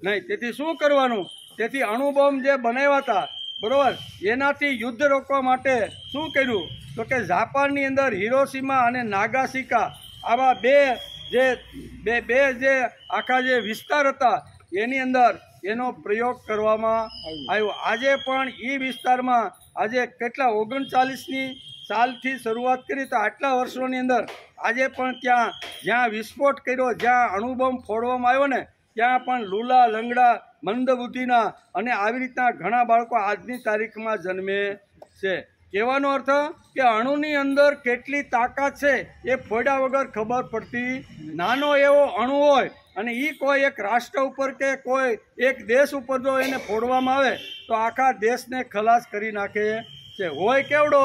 નહીં. તેથી શું કરવાનું? તેથી અણુબોમ્બ જે બનાવ્યા હતા બરોબર, એનાથી યુદ્ધ રોકવા માટે શું કર્યું તો કે જાપાનની અંદર હિરોશીમા અને નાગાસાકી આવા બે જે આખા જે વિસ્તાર હતા એની અંદર એનો પ્રયોગ કરવામાં આવ્યો. આજે પણ એ વિસ્તારમાં આજે કેટલા 39ની સાલથી શરૂઆત કરી તો આટલા વર્ષોની અંદર આજે પણ જ્યાં વિસ્ફોટ કર્યો, જ્યાં અણુબોમ્બ ફોડવામાં આવ્યો ને ત્યાં પણ લૂલા લંગડા મંદબુદ્ધિના અને આવી રીતના ઘણા બાળકો આજની તારીખમાં જન્મે છે. કહેવાનો અર્થ કે અણુની અંદર કેટલી તાકાત છે એ ફોડ્યા વગર ખબર પડતી. નાનો એવો અણુ હોય અને એ કોઈ એક રાષ્ટ્ર ઉપર કે કોઈ એક દેશ ઉપર જો એને ફોડવામાં આવે તો આખા દેશને ખલાસ કરી નાખે છે. હોય કેવડો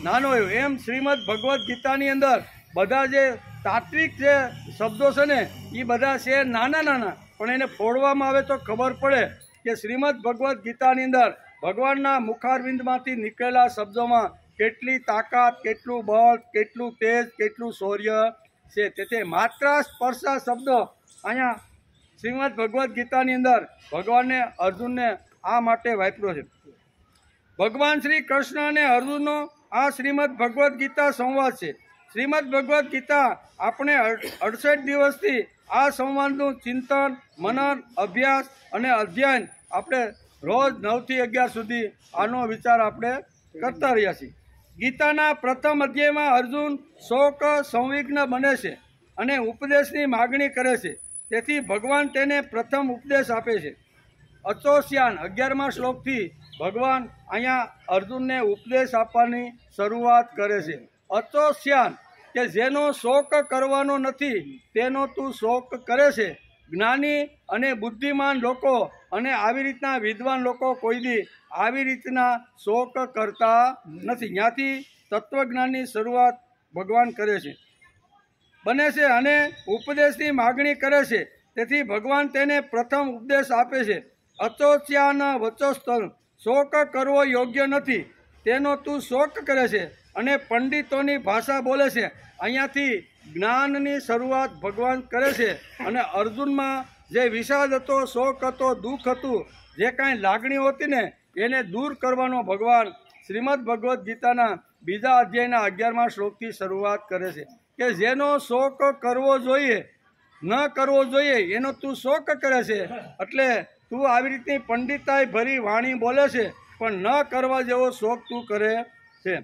નાનો એવો. એમ શ્રીમદ ભગવદ્ ગીતાની અંદર બધા જે તાત્વિક જે શબ્દો છે ને એ બધા છે નાના નાના, પણ એને ફોડવામાં આવે તો ખબર પડે કે શ્રીમદ ભગવદ્ ગીતાની અંદર ભગવાનના મુખારવિંદમાંથી નીકળેલા શબ્દોમાં કેટલી તાકાત, કેટલું બળ, કેટલું તેજ, કેટલું શૌર્ય છે. તેથી માત્ર સ્પર્શા શબ્દો અહીંયા શ્રીમદ ભગવદ્ ગીતાની અંદર ભગવાને અર્જુનને આ માટે વાપર્યો છે. ભગવાન શ્રી કૃષ્ણ અને અર્જુનનો આ શ્રીમદ ભગવદ્ ગીતા સંવાદ છે. શ્રીમદ ભગવદ્ ગીતા આપણે 68 દિવસથી આ સંવાદનું ચિંતન, મનન, અભ્યાસ અને અધ્યયન આપણે રોજ 9 થી 11 સુધી આનો વિચાર આપણે કરતા રહ્યા છીએ. ગીતાના પ્રથમ અધ્યાયમાં અર્જુન શોક સંવિઘ્ન બને છે અને ઉપદેશની માગણી કરે છે. તેથી ભગવાન તેને પ્રથમ ઉપદેશ આપે છે. અચોસ્યાન 11મા શ્લોકથી ભગવાન અહીંયા અર્જુનને ઉપદેશ આપવાની શરૂઆત કરે છે. અચોસ્યાન કે જેનો શોક કરવાનો નથી તેનો તું શોક કરે છે. જ્ઞાની અને બુદ્ધિમાન લોકો અને આવી રીતના વિદ્વાન લોકો કોઈ દી આવી રીતના શોક કરતા નથી. ત્યાંથી તત્વજ્ઞાનની શરૂઆત ભગવાન કરે છે બને છે અને ઉપદેશની માગણી કરે છે. તેથી ભગવાન તેને પ્રથમ ઉપદેશ આપે છે. અચોચ્યાન વચોસ્તન, શોક કરવો યોગ્ય નથી તેનો તું શોક કરે છે અને પંડિતોની ભાષા બોલે છે. અહીંયાથી જ્ઞાનની શરૂઆત ભગવાન કરે છે અને અર્જુનમાં જે વિષાદ હતો, શોક હતો, દુઃખ હતું, જે કાંઈ લાગણીઓ હતી ને એને દૂર કરવાનો ભગવાન શ્રીમદ ભગવદ્ ગીતાના બીજા અધ્યાયના 11મા શ્લોકથી શરૂઆત કરે છે કે જેનો શોક કરવો જોઈએ ન કરવો જોઈએ એનો તું શોક કરે છે. એટલે તું આવી રીતની પંડિતાઈ ભરી વાણી બોલે છે પણ ન કરવા જેવો શોક તું કરે છે.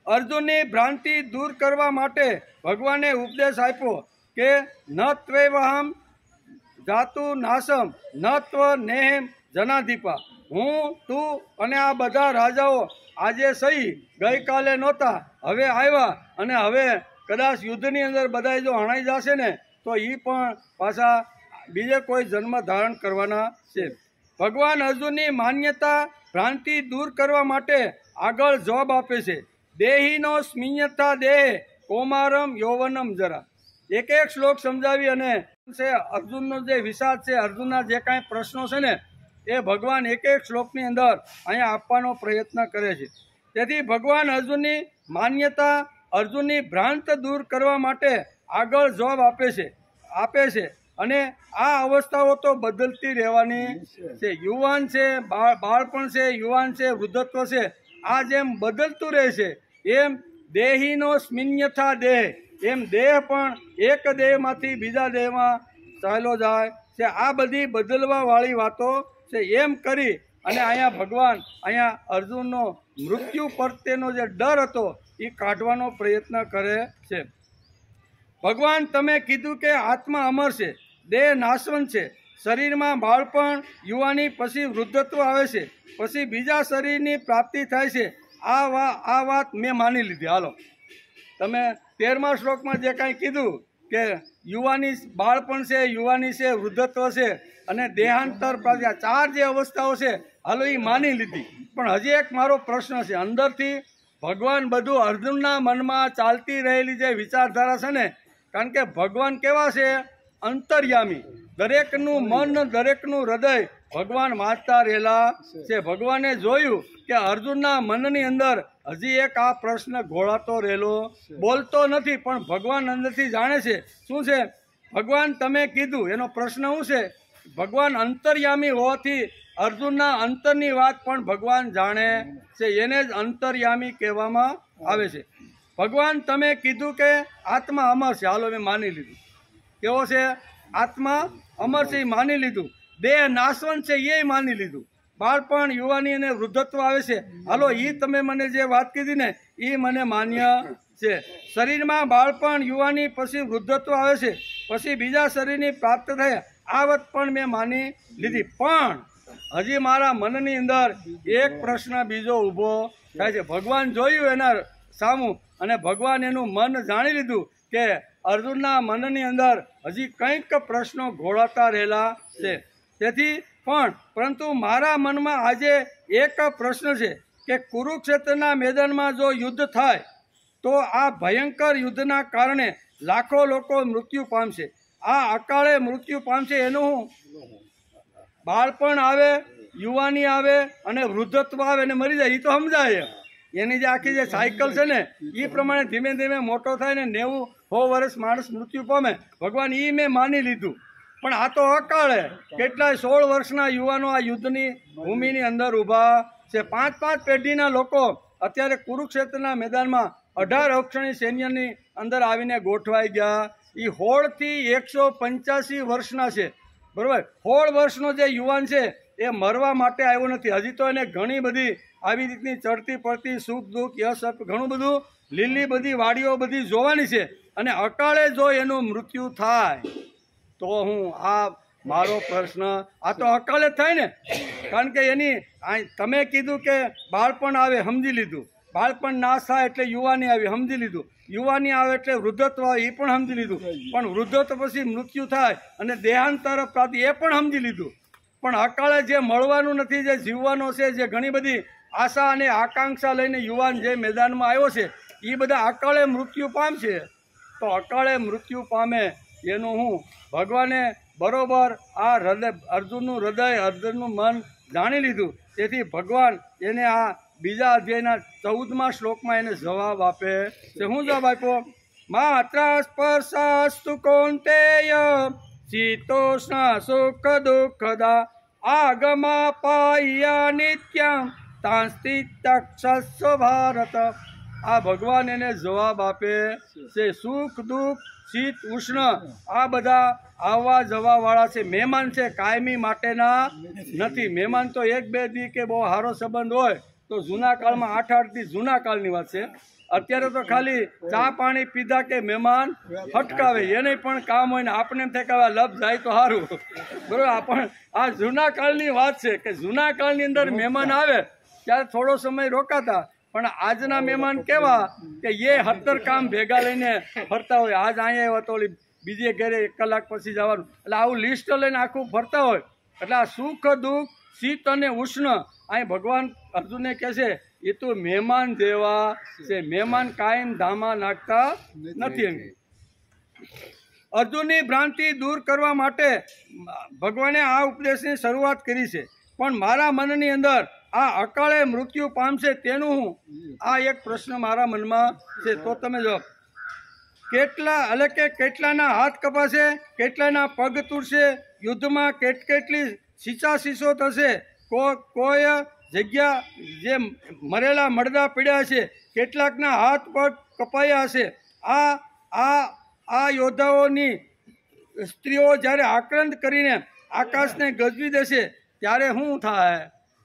અર્જુનની ભ્રાંતિ દૂર કરવા માટે ભગવાને ઉપદેશ આપ્યો કે ન ત્વૈવહમ જાતુ નાશમ ન ત્વ નેહમ જનાધિપા. હું, તું અને આ બધા રાજાઓ આજે સહી ગઈકાલે નહોતા, હવે આવ્યા અને હવે કદાચ યુદ્ધની અંદર બધા જો હણાઈ જશે ને તો એ પણ પાછા બીજે કોઈ જન્મ ધારણ કરવાના છે. ભગવાન અર્જુનની માન્યતા ભ્રાંતિ દૂર કરવા માટે આગળ જવાબ આપે છે. દેહીનો સ્મિયતા દેહ કૌમારમ યૌવનમ જરા. એક શ્લોક સમજાવી અને અર્જુનનો જે વિષાદ છે, અર્જુનના જે કાંઈ પ્રશ્નો છે ને એ ભગવાન એક શ્લોકની અંદર અહીંયા આપવાનો પ્રયત્ન કરે છે. તેથી ભગવાન અર્જુનની માન્યતા, અર્જુનની ભ્રાંત દૂર કરવા માટે આગળ જવાબ આપે છે અને આ અવસ્થાઓ તો બદલતી રહેવાની છે. યુવાન છે, બાળપણ છે, યુવાન છે, વૃદ્ધત્વ છે, આ જેમ બદલતું રહે છે એમ દેહીનો સ્મિન્યથા દેહ, એમ દેહ પણ એક દેહમાંથી બીજા દેહમાં ચાલ્યો જાય છે. આ બધી બદલવાવાળી વાતો છે. એમ કરી અને અહીંયા ભગવાન અહીંયા અર્જુનનો મૃત્યુ પ્રત્યેનો જે ડર હતો એ કાઢવાનો પ્રયત્ન કરે છે. ભગવાન તમે કીધું કે આત્મા અમર છે, દેહ નાશવંત છે, શરીરમાં બાળપણ, યુવાની, પછી વૃદ્ધત્વ આવે છે, પછી બીજા શરીરની પ્રાપ્તિ થાય છે. આ વાત મેં માની લીધી. હાલો, તમે 13મા શ્લોકમાં જે કાંઈ કીધું કે યુવાની, બાળપણ છે, યુવાની છે, વૃદ્ધત્વ છે અને દેહાંતર પ્રાપ્તિ, આ 4 જે અવસ્થાઓ છે હાલો એ માની લીધી. પણ હજી એક મારો પ્રશ્ન છે. અંદરથી ભગવાન બધું અર્જુનના મનમાં ચાલતી રહેલી જે વિચારધારા છે ને, કારણ કે ભગવાન કેવા છે? અંતર્યામી. દરેકનું મન, દરેકનું હૃદય ભગવાન વાંચતા રહેલા છે. ભગવાને જોયું કે અર્જુનના મનની અંદર હજી એક આ પ્રશ્ન ઘોળાતો રહેલો, બોલતો નથી પણ ભગવાન અંદરથી જાણે છે. શું છે? ભગવાન તમે કીધું એનો પ્રશ્ન શું છે? ભગવાન અંતર્યામી હોવાથી અર્જુનના અંતરની વાત પણ ભગવાન જાણે છે. એને જ અંતર્યામી કહેવામાં આવે છે. ભગવાન તમે કીધું કે આત્મા અમર છે, હાલો મેં માની લીધું. કેવો છે? આત્મા અમર છે, એ માની લીધું. દેહ નાશવંત છે, એ માની લીધું. બાળપણ, યુવાની અને વૃદ્ધત્વ આવે છે, હાલો એ તમે મને જે વાત કીધી ને એ મને માન્ય છે. શરીરમાં બાળપણ, યુવાની, પછી વૃદ્ધત્વ આવે છે, પછી બીજા શરીરની પ્રાપ્ત થાય, આ વાત પણ મેં માની લીધી. પણ હજી મારા મનની અંદર એક પ્રશ્ન બીજો ઊભો થાય છે. ભગવાન જોયું એના સામું અને ભગવાન એનું મન જાણી લીધું કે અર્જુનના મનની અંદર હજી કંઈક પ્રશ્નો ઘોળાતા રહેલા છે. તેથી પરંતુ મારા મનમાં આજે એક પ્રશ્ન છે કે કુરુક્ષેત્રના મેદાનમાં જો યુદ્ધ થાય તો આ ભયંકર યુદ્ધના કારણે લાખો લોકો મૃત્યુ પામશે. આ અકાળે મૃત્યુ પામશે. એનું બાળપણ આવે, યુવાની આવે અને વૃદ્ધત્વ આવે અને મરી જાય, એ તો સમજાય. એની જે આખી જે સાયકલ છે ને એ પ્રમાણે ધીમે ધીમે મોટો થાય ને 90-100 વર્ષ માણસ મૃત્યુ પામે. ભગવાન એ મેં માની લીધું. પણ આ તો અકાળે કેટલાય 16 વર્ષના યુવાનો આ યુદ્ધની ભૂમિની અંદર ઊભા છે. 5-5 પેઢીના લોકો અત્યારે કુરુક્ષેત્રના મેદાનમાં 18 અક્ષણી સૈન્યની અંદર આવીને ગોઠવાઈ ગયા. એ 16 થી 185 વર્ષના છે, બરોબર. 16 વર્ષનો જે યુવાન છે એ મરવા માટે આવ્યો નથી. હજી તો એને ઘણી બધી આવી રીતની ચડતી પડતી સુખ દુઃખ યશ ઘણું બધું લીલી બધી વાડીઓ બધી જોવાની છે. અને અકાળે જો એનું મૃત્યુ થાય તો હું આ મારો પ્રશ્ન આ તો અકાળે થાય ને. કારણ કે એની તમે કીધું કે બાળપણ આવે, સમજી લીધું. બાળપણ નાશ થાય એટલે યુવાની આવી, સમજી લીધું. યુવાની આવે એટલે વૃદ્ધત્વ આવે, એ પણ સમજી લીધું. પણ વૃદ્ધત્વ પછી મૃત્યુ થાય અને દેહાંતર પ્રાપ્તિ, એ પણ સમજી લીધું. પણ અકાળે જે મળવાનું નથી, જે જીવવાનો છે, જે ઘણી બધી આશા અને આકાંક્ષા લઈને યુવાન જે મેદાનમાં આવ્યો છે, એ બધા અકાળે મૃત્યુ પામશે. તો અકાળે મૃત્યુ પામે એનું હું ભગવાને બરોબર આ હૃદય અર્જુનનું હૃદય અર્જુનનું મન જાણી લીધું. તેથી ભગવાન એને આ બીજા અધ્યાયના 14મા શ્લોકમાં એને જવાબ આપે છે. શું જવાબ આપ્યો? માત્ર સ્પર્શાસ્તુ કૌંતેય શીતોષ્ણ સુખ દુઃખદા આગમા પાયા નિત્યમ તાંસ્તિતક્ષસ્વ ભારત. આ ભગવાન એને જવાબ આપે છે. સુખ દુઃખ શીત ઉષ્ણ આ બધા આવવા જવા વાળા છે, મહેમાન છે, કાયમી માટેના નથી. મહેમાન તો 1-2 દી કે બહુ સારો સંબંધ હોય તો જૂના કાળમાં 8-8 દી જૂના કાળની વાત છે. અત્યારે તો ખાલી ચા પાણી પીધા કે મહેમાન ફટકાવે, એને પણ કામ હોય ને આપણે એમ થાય કે લપ જાય તો સારું, બરોબર. પણ આ જૂના કાળની વાત છે કે જૂના કાળની અંદર મહેમાન આવે ત્યારે થોડો સમય રોકાતા. પણ આજના મહેમાન કેવા કે એ 17 કામ ભેગા લઈને ફરતા હોય. આજ અહીંયા આવ્યા તો બીજે ઘરે 1 કલાક પછી જવાનું, એટલે આવું લિસ્ટ લઈને આખું ફરતા હોય. એટલે આ સુખ દુઃખ શીત અને ઉષ્ણ અહીં ભગવાન અર્જુનને કહે છે એ તો મહેમાન જેવા છે, મહેમાન કાયમ ધામા નાખતા નથી. અર્જુનની ભ્રાંતિ દૂર કરવા માટે ભગવાને આ ઉપદેશની શરૂઆત કરી છે. પણ મારા મનની અંદર આ અકાળે મૃત્યુ પામશે તેનું હું આ એક પ્રશ્ન મારા મનમાં છે. તો તમે જો કેટલાના હાથ કપાશે, કેટલાના પગ તૂટશે, યુદ્ધમાં કેટલી શીશો થશે, કોઈ જગ્યા જે મરેલા મરદા પડ્યા છે, કેટલાકના હાથ પગ કપાયા હશે. આ યોદ્ધાઓની સ્ત્રીઓ જ્યારે આક્રંદ કરીને આકાશને ગજવી દેશે ત્યારે શું થાય?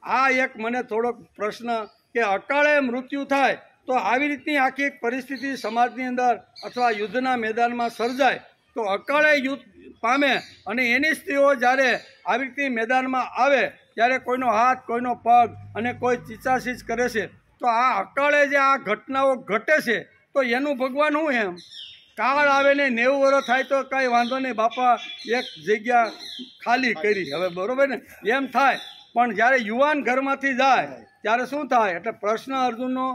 આ એક મને થોડોક પ્રશ્ન કે અકાળે મૃત્યુ થાય તો આવી રીતની આખી એક પરિસ્થિતિ સમાજની અંદર અથવા યુદ્ધના મેદાનમાં સર્જાય તો અકાળે યુદ્ધ પામે અને એની સ્ત્રીઓ જ્યારે આવી રીતની મેદાનમાં આવે ત્યારે કોઈનો હાથ, કોઈનો પગ અને કોઈ ચીચાચીચ કરે છે. તો આ અકાળે જે આ ઘટનાઓ ઘટે છે તો એનું ભગવાન શું એમ? કાળ આવે ને 90 વર્ષ થાય તો કાંઈ વાંધો નહીં બાપા, એક જગ્યા ખાલી કરી, હવે બરોબર ને એમ થાય. પણ જ્યારે યુવાન ઘરમાંથી જાય ત્યારે શું થાય? એટલે પ્રશ્ન અર્જુનનો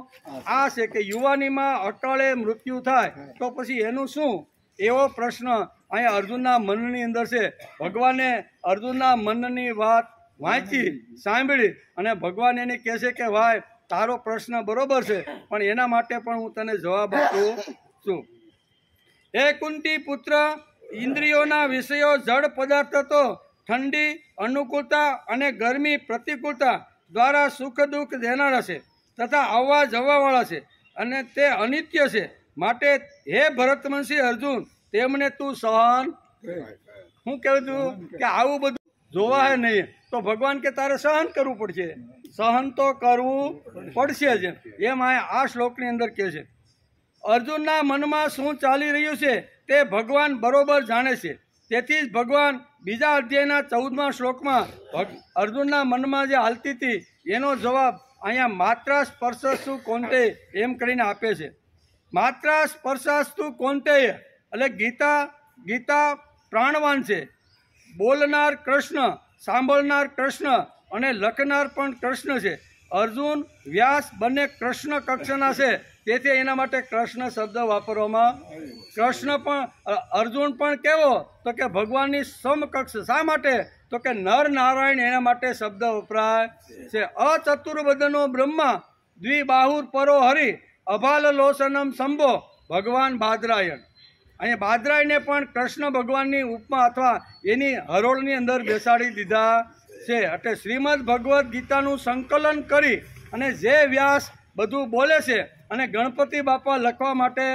આ છે કે યુવાનીમાં અકાળે મૃત્યુ થાય તો પછી એનું શું? એવો પ્રશ્ન અહીંયા અર્જુનના મનની અંદર છે. ભગવાને અર્જુનના મનની વાત વાંચી સાંભળી અને ભગવાન એને કહે છે કે ભાઈ તારો પ્રશ્ન બરોબર છે, પણ એના માટે પણ હું તને જવાબ આપું છું. હે કુંતી પુત્ર, ઇન્દ્રિયોના વિષયો જડ પદાર્થ તો ઠંડી અનુકૂળતા અને ગરમી પ્રતિકૂળતા દ્વારા સુખ દુઃખ દેનારા છે તથા આવવા જવાવાળા છે. અને તે અનિત્ય છે. માટે હે ભરતવંશી અર્જુન, તેમને તું સહન. હું કહું છું કે આવું બધું જોવા હે નહીં તો ભગવાન કે તારે સહન કરવું પડશે. સહન તો કરવું પડશે જ એમ આ શ્લોકની અંદર કહે છે. અર્જુનના મનમાં શું ચાલી રહ્યું છે તે ભગવાન બરોબર જાણે છે. તેથી જ ભગવાન બીજા અધ્યાયના 14મા શ્લોકમાં અર્જુનના મનમાં જે હાલતી હતી એનો જવાબ અહીંયા માત્રા સ્પર્શસ્તુ કોન્તે એમ કરીને આપે છે. માત્રા સ્પર્શાસ્તુ કોન્તે એટલે ગીતા પ્રાણવાન છે. બોલનાર કૃષ્ણ, સાંભળનાર કૃષ્ણ અને લખનાર પણ કૃષ્ણ છે. અર્જુન વ્યાસ બંને કૃષ્ણ કક્ષના છે. તેથી એના માટે કૃષ્ણ શબ્દ વાપરવામાં. અર્જુન પણ કેવો તો કે ભગવાનની સમકક્ષ. શા માટે તો કે નર નારાયણ એના માટે શબ્દ વપરાય છે. અચતુર્વદનો બ્રહ્મા દ્વિબાહુર પરો હરિ અભાલ લોસનમ સંભો ભગવાન બાદરાયણ. અહીંયા બાદરાયણને પણ કૃષ્ણ ભગવાનની ઉપમા અથવા એની હરોળની અંદર બેસાડી દીધા છે. એટલે શ્રીમદ ભગવદ્ ગીતાનું સંકલન કરી અને જે વ્યાસ બધું બોલે છે અને ગણપતિ બાપા લખવા માટે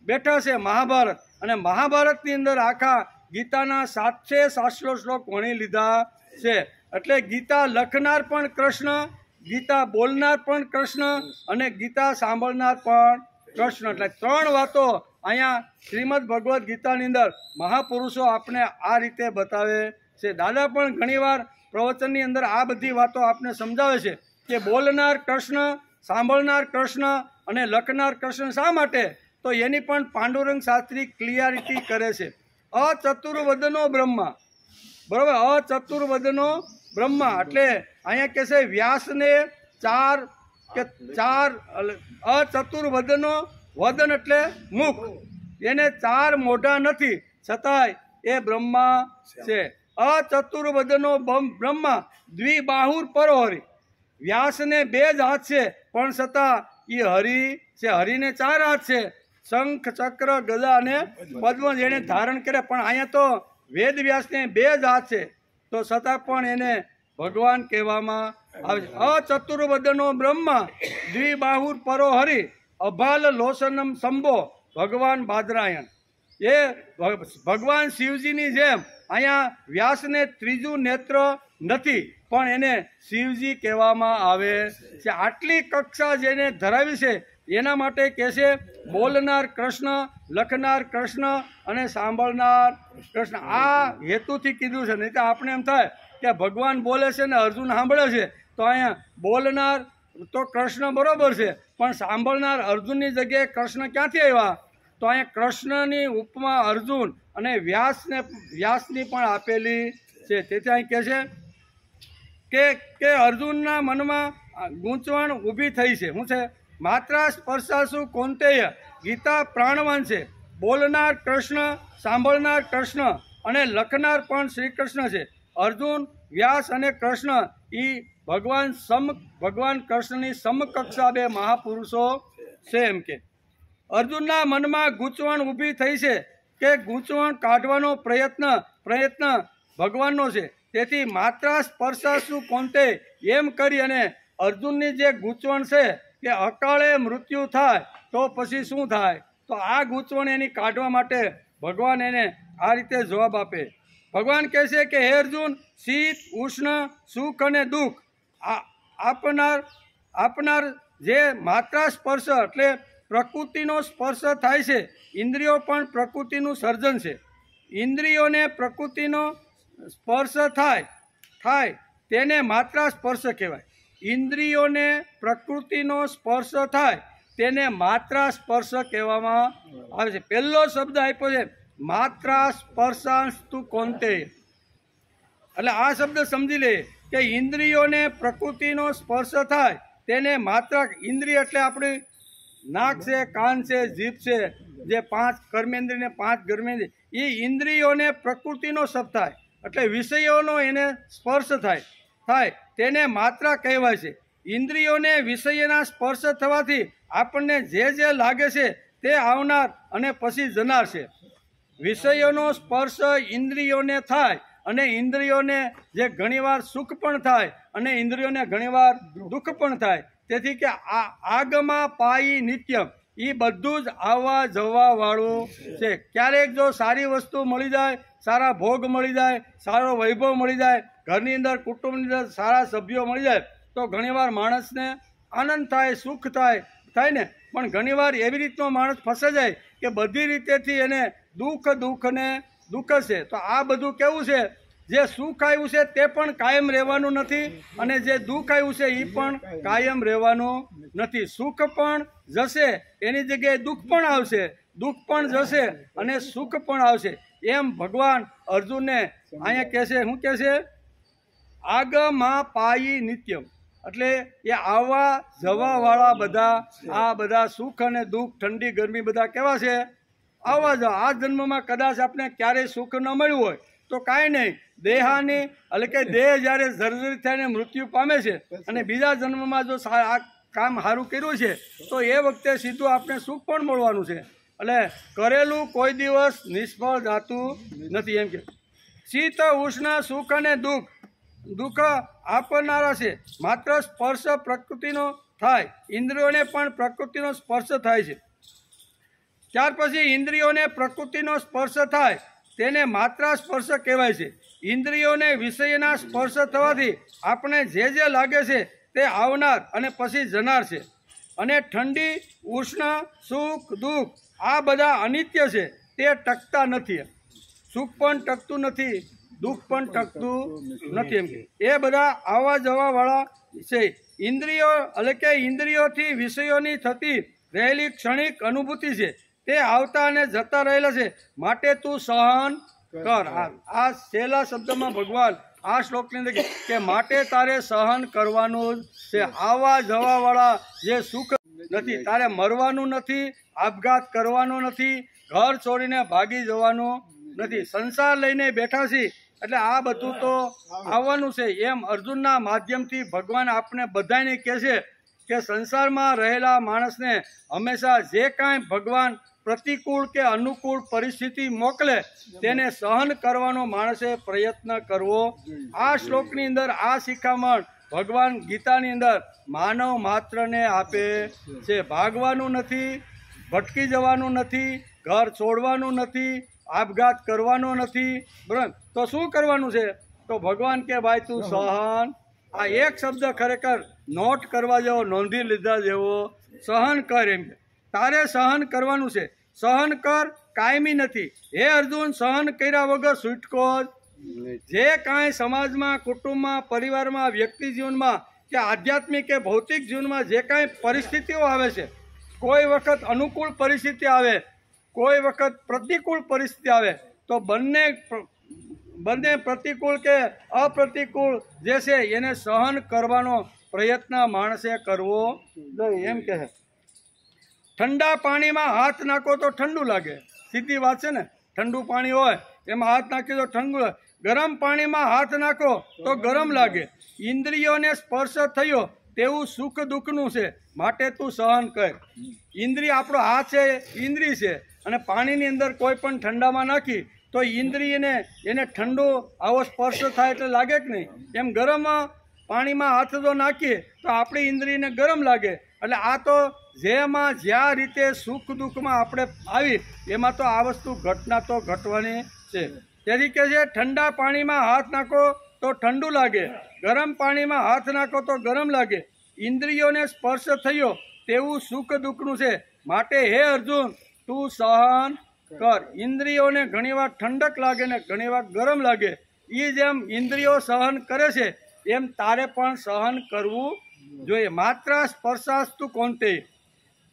બેઠા છે મહાભારત, અને મહાભારતની અંદર આખા ગીતાના 700 શ્લોક વણી લીધા છે. એટલે ગીતા લખનાર પણ કૃષ્ણ, ગીતા બોલનાર પણ કૃષ્ણ અને ગીતા સાંભળનાર પણ કૃષ્ણ. એટલે 3 વાતો અહીંયા શ્રીમદ ભગવદ્ ગીતાની અંદર મહાપુરુષો આપણે આ રીતે બતાવે છે. દાદા પણ ઘણીવાર પ્રવચનની અંદર આ બધી વાતો આપને સમજાવે છે કે બોલનાર કૃષ્ણ, સાંભળનાર કૃષ્ણ અને લખનાર કૃષ્ણ. શા માટે તો એની પણ પાંડુરંગ શાસ્ત્રી ક્લિયરિટી કરે છે. અચતુર્વદનો બ્રહ્મા, બરાબર, અચતુર્વદનો બ્રહ્મા એટલે અહીંયા કહે છે વ્યાસને ચાર અચતુર્વદનો, વદન એટલે મુખ, એને 4 મોઢા નથી છતાંય એ બ્રહ્મા છે. અચતુર્વદનો બ્રહ્મા દ્વિબાહુર પરોહરિ. વ્યાસને 2 જ હાથ છે પણ છતાં એ હરિ છે. હરિને 4 હાથ છે. શંખ, ચક્ર, ગદા અને પદ્મ જેને ધારણ કરે. પણ અહીંયા તો વેદ વ્યાસને 2 જ હાથ છે તો છતાં પણ એને ભગવાન કહેવામાં આવે છે. અચતુર્વદનો બ્રહ્મા દ્વિબાહુર પરો હરિ અભાલ લોસનમ સંભો ભગવાન બાદરાયણ. એ ભગવાન શિવજીની જેમ અહીંયા વ્યાસને 3જું નેત્ર નથી પણ એને શિવજી કહેવામાં આવે છે. આટલી કક્ષા જેને ધરાવી છે એના માટે કહે છે બોલનાર કૃષ્ણ, લખનાર કૃષ્ણ અને સાંભળનાર કૃષ્ણ. આ હેતુથી કીધું છે. નહીં તો આપણે એમ થાય કે ભગવાન બોલે છે ને અર્જુન સાંભળે છે તો અહીંયા બોલનાર તો કૃષ્ણ બરોબર છે પણ સાંભળનાર અર્જુનની જગ્યાએ કૃષ્ણ ક્યાંથી આવ્યા તો અહીંયા કૃષ્ણની ઉપમા અર્જુન અને વ્યાસની પણ આપેલી છે. તેથી અહીં કહે છે કે અર્જુનના મનમાં ગૂંચવણ ઊભી થઈ છે. શું છે? માત્રા સ્પર્શાસુ કોન્તેય ગીતા પ્રાણવાન છે. બોલનાર કૃષ્ણ, સાંભળનાર કૃષ્ણ અને લખનાર પણ શ્રી કૃષ્ણ છે. અર્જુન, વ્યાસ અને કૃષ્ણ એ ભગવાન કૃષ્ણની સમકક્ષા 2 મહાપુરુષો છે. એમ કે અર્જુનના મનમાં ગૂંચવણ ઊભી થઈ છે કે ગૂંચવણ કાઢવાનો પ્રયત્ન ભગવાનનો છે. તેથી માત્રા સ્પર્શાસુ કોન્તે એમ કરી અને અર્જુનની જે ગૂંચવણ છે કે અકાળે મૃત્યુ થાય તો પછી શું થાય તો આ ગૂંચવણ એની કાઢવા માટે ભગવાન એને આ રીતે જવાબ આપે. ભગવાન કહે છે કે હે અર્જુન, શીત, ઉષ્ણ, સુખ અને દુઃખ આપનાર જે માત્રા સ્પર્શ એટલે પ્રકૃતિનો સ્પર્શ થાય છે. ઇન્દ્રિયો પણ પ્રકૃતિનું સર્જન છે. ઇન્દ્રિયોને પ્રકૃતિનો સ્પર્શ થાય તેને માત્રા સ્પર્શ કહેવાય. ઇન્દ્રિયોને પ્રકૃતિનો સ્પર્શ થાય તેને માત્રા સ્પર્શ કહેવામાં આવે છે. પહેલો શબ્દ આપ્યો છે માત્રા સ્પર્શાસ્તુ કોન્તે. એટલે આ શબ્દ સમજી લે કે ઇન્દ્રિયોને પ્રકૃતિનો સ્પર્શ થાય તેને માત્રા. ઇન્દ્રિય એટલે આપણી નાક છે, કાન છે, જીભ છે, જે 5 કર્મેન્દ્રિય ને 5 કર્મેન્દ્રિય, એ ઇન્દ્રિયોને પ્રકૃતિનો શબ્દ થાય એટલે વિષયોનો એને સ્પર્શ થાય તેને માત્રા કહેવાય છે. ઇન્દ્રિયોને વિષયના સ્પર્શ થવાથી આપણને જે લાગે છે તે આવનાર અને પછી જનાર છે. વિષયોનો સ્પર્શ ઇન્દ્રિયોને થાય અને ઇન્દ્રિયોને જે ઘણીવાર સુખ પણ થાય અને ઇન્દ્રિયોને ઘણીવાર દુઃખ પણ થાય. તેથી કે આગમાં પાઈ નિત્યમ એ બધું જ આવવા જવા વાળું છે. ક્યારેક જો સારી વસ્તુ મળી જાય, સારા ભોગ મળી જાય, સારો વૈભવ મળી જાય, ઘરની અંદર કુટુંબની અંદર સારા સભ્યો મળી જાય તો ઘણીવાર માણસને આનંદ થાય, સુખ થાય ને. પણ ઘણીવાર એવી રીતનો માણસ ફસે જાય કે બધી રીતેથી એને દુઃખ છે. તો આ બધું કેવું છે, જે સુખ આવ્યું છે તે પણ કાયમ રહેવાનું નથી અને જે દુઃખ આવ્યું છે એ પણ કાયમ રહેવાનું નથી. સુખ પણ જશે, એની જગ્યાએ દુઃખ પણ આવશે, દુઃખ પણ જશે અને સુખ પણ આવશે. એમ ભગવાન અર્જુનને અહીંયા કહે છે, શું કહે છે? આગમાં પાયી નિત્યમ. એટલે એ આવવા જવાવાળા આ બધા સુખ અને દુઃખ, ઠંડી ગરમી બધા કેવા છે? આવવા જવા. આ જન્મમાં કદાચ આપણે ક્યારેય સુખ ન મળ્યું હોય તો કાંઈ નહીં, દેહાની એટલે કે દેહ જ્યારે જર્જરિત થઈને મૃત્યુ પામે છે અને બીજા જન્મમાં જો આ કામ સારું કર્યું છે તો એ વખતે સીધું આપણે સુખ પણ મળવાનું છે. એટલે કરેલું કોઈ દિવસ નિષ્ફળ જાતું નથી. એમ કે શીત ઉષ્ણ સુખ અને દુઃખ આપનારા છે. માત્ર સ્પર્શ પ્રકૃતિનો થાય, ઇન્દ્રિયોને પણ પ્રકૃતિનો સ્પર્શ થાય છે. ત્યાર પછી ઇન્દ્રિયોને પ્રકૃતિનો સ્પર્શ થાય તેને માત્રા સ્પર્શ કહેવાય છે. ઇન્દ્રિયોને વિષયના સ્પર્શ થવાથી આપણે જે લાગે છે તે આવનાર અને પછી જનાર છે. અને ઠંડી, ઉષ્ણ, સુખ, દુઃખ આ બધા અનિત્ય છે, તે ટકતા નથી. સુખ પણ ટકતું નથી, દુઃખ પણ ટકતું નથી. એમ કે એ બધા આવવા જવાવાળા છે. ઇન્દ્રિયો એટલે કે ઇન્દ્રિયોથી વિષયોની થતી રહેલી ક્ષણિક અનુભૂતિ છે, તે આવતા અને જતા રહેલા છે, માટે તું સહન કર. આ છેલ્લા શબ્દમાં ભગવાન આ શ્લોકની અંદર કે માટે તારે સહન કરવાનું જ છે. આવવા જવાવાળા જે સુખ નથી, તારે મરવાનું નથી, આપઘાત કરવાનો નથી, ઘર છોડીને ભાગી જવાનું નથી. સંસાર લઈને બેઠા છીએ એટલે આ બધું તો આવવાનું છે. એમ અર્જુનના માધ્યમથી ભગવાન આપણે બધાને કહે છે કે સંસારમાં રહેલા માણસને હંમેશા જે કાંઈ ભગવાન પ્રતિકૂળ કે અનુકૂળ પરિસ્થિતિ મોકલે તેને સહન કરવાનો માણસે પ્રયત્ન કરવો. આ શ્લોકની અંદર આ શિખામણ ભગવાન ગીતાની અંદર માનવ માત્રને આપે છે. ભાગવાનું નથી, ભટકી જવાનું નથી, ઘર છોડવાનું નથી, આપઘાત કરવાનો નથી. બરાબર? તો શું કરવાનું છે? તો ભગવાન કે ભાઈ તું સહન. આ એક શબ્દ ખરેખર નોટ કરવા જેવો, નોંધી લીધા જેવો. સહન કર. એમ તારે સહન કરવાનું છે. સહન કર, કાયમી નથી. હે અર્જુન, સહન કર્યા વગર છૂટકો જે કાંઈ સમાજમાં, કુટુંબમાં, પરિવારમાં, વ્યક્તિ જીવનમાં કે આધ્યાત્મિક કે ભૌતિક જીવનમાં જે કાંઈ પરિસ્થિતિઓ આવે છે, કોઈ વખત અનુકૂળ પરિસ્થિતિ આવે, કોઈ વખત પ્રતિકૂળ પરિસ્થિતિ આવે, તો બંને પ્રતિકૂળ કે અપ્રતિકૂળ જે છે એને સહન કરવાનો પ્રયત્ન માણસે કરવો જોઈએ. એમ કહે ઠંડા પાણીમાં હાથ નાખો તો ઠંડુ લાગે, સીધી વાત છે ને. ઠંડુ પાણી હોય એમાં હાથ નાખી તો ઠંડુ લાગે. ગરમ પાણીમાં હાથ નાખો તો ગરમ લાગે. ઇન્દ્રિયોને સ્પર્શ થયો તેવું સુખ દુઃખનું છે, માટે તું સહન કર. ઇન્દ્રિય આપણો હાથ છે, ઇન્દ્રિય છે, અને પાણીની અંદર કોઈ પણ ઠંડામાં નાખી તો ઇન્દ્રિયને એને ઠંડો આવો સ્પર્શ થાય એટલે લાગે કે નહીં. એમ ગરમ પાણીમાં હાથ જો નાખીએ તો આપણી ઇન્દ્રિયને ગરમ લાગે. એટલે આ તો જેમાં જ્યાં રીતે સુખ દુઃખમાં આપણે આવી એમાં તો આ વસ્તુ ઘટના તો ઘટવાની છે. તેથી કે છે ઠંડા પાણીમાં હાથ નાખો તો ઠંડુ લાગે, ગરમ પાણીમાં હાથ નાખો તો ગરમ લાગે. ઇન્દ્રિયોને સ્પર્શ થયો તેવું સુખ દુઃખનું છે, માટે હે અર્જુન તું સહન કર. ઇન્દ્રિયોને ઘણીવાર ઠંડક લાગે ને ઘણીવાર ગરમ લાગે. એ જેમ ઇન્દ્રિયો સહન કરે છે એમ તારે પણ સહન કરવું જોઈએ. માત્ર સ્પર્શાસ્તુ કોન્તે.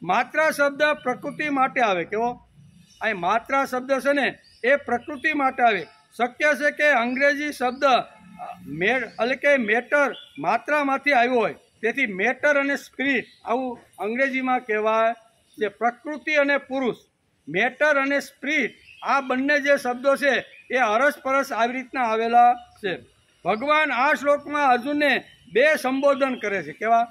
માત્રા શબ્દ પ્રકૃતિ માટે આવે. કેવો? અહીં માત્રા શબ્દ છે ને એ પ્રકૃતિ માટે આવે. શક્ય છે કે અંગ્રેજી શબ્દ એટલે કે મેટર માત્રામાંથી આવ્યો હોય, તેથી મેટર અને સ્પિરિટ આવું અંગ્રેજીમાં કહેવાય છે. પ્રકૃતિ અને પુરુષ, મેટર અને સ્પિરિટ આ બંને જે શબ્દો છે એ અરસપરસ આવી રીતના આવેલા છે. ભગવાન આ શ્લોકમાં અર્જુનને 2 સંબોધન કરે છે. કેવા?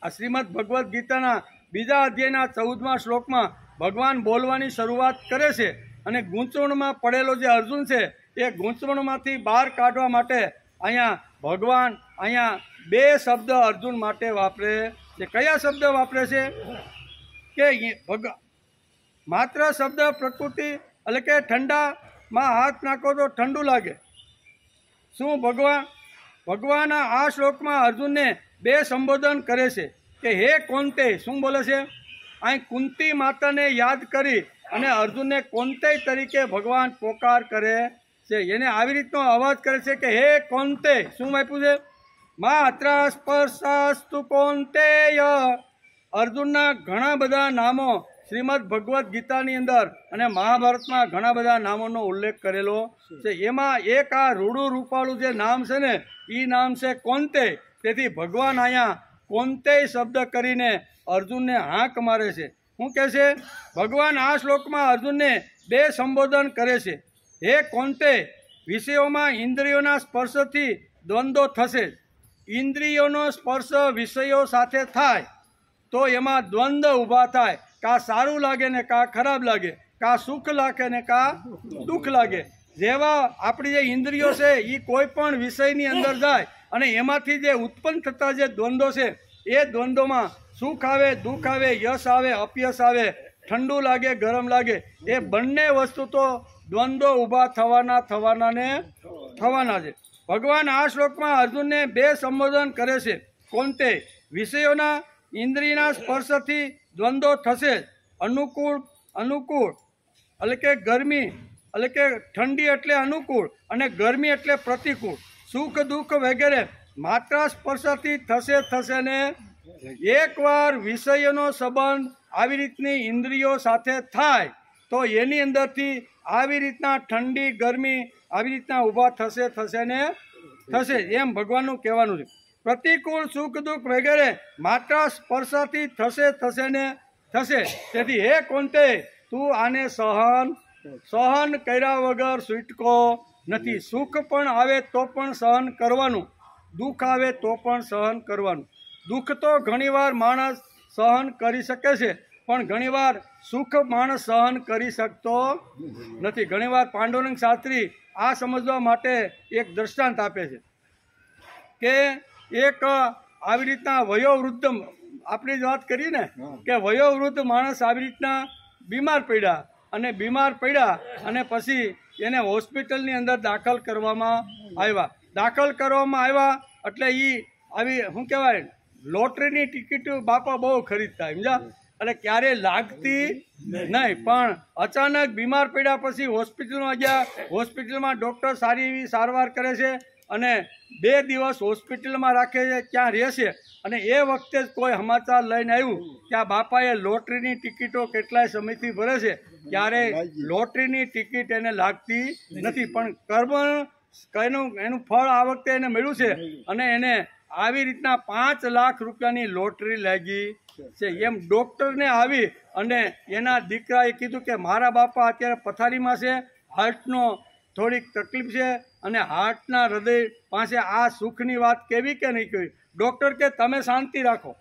આ શ્રીમદ ભગવદ્ ગીતાના 2 અધ્યાયના 14મા શ્લોકમાં ભગવાન બોલવાની શરૂઆત કરે છે અને ગૂંચવણમાં પડેલો જે અર્જુન છે એ ગૂંચવણમાંથી બહાર કાઢવા માટે અહીંયા ભગવાન 2 શબ્દ અર્જુન માટે વાપરે છે. કયા શબ્દ વાપરે છે? કે માત્ર શબ્દ પ્રકૃતિ એટલે કે ઠંડામાં હાથ નાખો તો ઠંડુ લાગે. શું ભગવાન આ શ્લોકમાં અર્જુનને બે સંબોધન કરે છે કે હે કોંતે. શું બોલે છે? અહીં કુંતી માતાને યાદ કરી અને અર્જુનને કોંતે તરીકે ભગવાન પોકાર કરે છે. એને આવી રીતનો અવાજ કરે છે કે હે કોંતે. શું આપ્યું છે? માત્ર સ્પર્શાસ્તુ કોંતેય. અર્જુનના ઘણા બધા નામો શ્રીમદ ભગવદ્ ગીતાની અંદર અને મહાભારતમાં ઘણા બધા નામોનો ઉલ્લેખ કરેલો છે. એમાં એક આ રૂડું રૂપાળું જે નામ છે ને એ નામ છે કોંતે. તેથી ભગવાન અહીંયા કોંતે શબ્દ કરીને અર્જુનને હાંક મારે છે. શું કહે છે? ભગવાન આ શ્લોકમાં અર્જુનને બે સંબોધન કરે છે. હે કોંતે, વિષયોમાં ઇન્દ્રિયોના સ્પર્શથી દ્વંદ્વ થશે. ઇન્દ્રિયોનો સ્પર્શ વિષયો સાથે થાય તો એમાં દ્વંદ્વ ઊભા થાય. કાં સારું લાગે ને કાં ખરાબ લાગે, કાં સુખ લાગે ને કાં દુઃખ લાગે. જેવા આપણી જે ઇન્દ્રિયો છે એ કોઈ પણ વિષયની અંદર જાય અને એમાંથી જે ઉત્પન્ન થતા જે દ્વંદ્વો છે એ દ્વંદ્વમાં સુખ આવે, દુઃખ આવે, યશ આવે, અપયશ આવે, ઠંડુ લાગે, ગરમ લાગે, એ બંને વસ્તુ તો દ્વંદ્વો ઊભા થવાના છે. ભગવાન આ શ્લોકમાં અર્જુનને બે સંબોધન કરે છે. કોંતે, વિષયોના ઇન્દ્રિયના સ્પર્શથી દ્વંદ્વો થશે. અનુકૂળ એટલે કે ગરમી એટલે કે ઠંડી એટલે અનુકૂળ અને ગરમી એટલે પ્રતિકૂળ. સુખ દુઃખ વગેરે માત્ર સ્પર્શથી થશે ને એકવાર વિષયનો સંબંધ આવી રીતની ઇન્દ્રિયો સાથે થાય તો એની અંદરથી આવી રીતના ઠંડી ગરમી આવી રીતના ઊભા થશે એમ ભગવાનનું કહેવાનું છે. પ્રતિકૂળ સુખ દુઃખ વગેરે માત્ર સ્પર્શથી થશે. તેથી હે કોંતે, તું આને સહન કર્યા વગર છૂટકો નથી. સુખ પણ આવે તો પણ સહન કરવાનું, દુઃખ આવે તો પણ સહન કરવાનું. દુઃખ તો ઘણીવાર માણસ સહન કરી શકે છે પણ ઘણીવાર સુખ માણસ સહન કરી શકતો નથી. ઘણીવાર પાંડુરંગ શાસ્ત્રી આ સમજવા માટે એક દ્રષ્ટાંત આપે છે કે એક આવી રીતના વયોવૃદ્ધ, આપણી જ વાત કરીએ ને કે વયોવૃદ્ધ માણસ આવી રીતના બીમાર પડ્યા અને પછી એને હોસ્પિટલની અંદર દાખલ કરવામાં આવ્યા. એટલે એ આવી શું કહેવાય, લોટરીની ટિકિટ બાપા બહુ ખરીદતા, સમજ્યા? એટલે ક્યારે લાગતી નહીં, પણ અચાનક બીમાર પડ્યા પછી હોસ્પિટલમાં ગયા. હોસ્પિટલમાં ડૉક્ટર સારી એવી સારવાર કરે છે અને 2 દિવસ હોસ્પિટલમાં રાખે છે, ત્યાં રહેશે. અને એ વખતે જ કોઈ સમાચાર લઈને આવ્યું કે આ બાપાએ લોટરીની ટિકિટો કેટલાય સમયથી ભરે છે, ત્યારે લોટરીની ટિકિટ એને લાગતી નથી. પણ એનું ફળ આ વખતે એને મળ્યું છે અને એને આવી રીતના 5 લાખ રૂપિયાની લોટરી લાગી છે. એમ ડૉક્ટરને આવી અને એના દીકરાએ કીધું કે મારા બાપા અત્યારે પથારીમાં છે, હાર્ટનો થોડીક તકલીફ છે અને હાર્ટના હૃદય પાસે આ સુખની વાત કેવી કે નહીં કેવી. ડૉક્ટર કે તમે શાંતિ રાખો,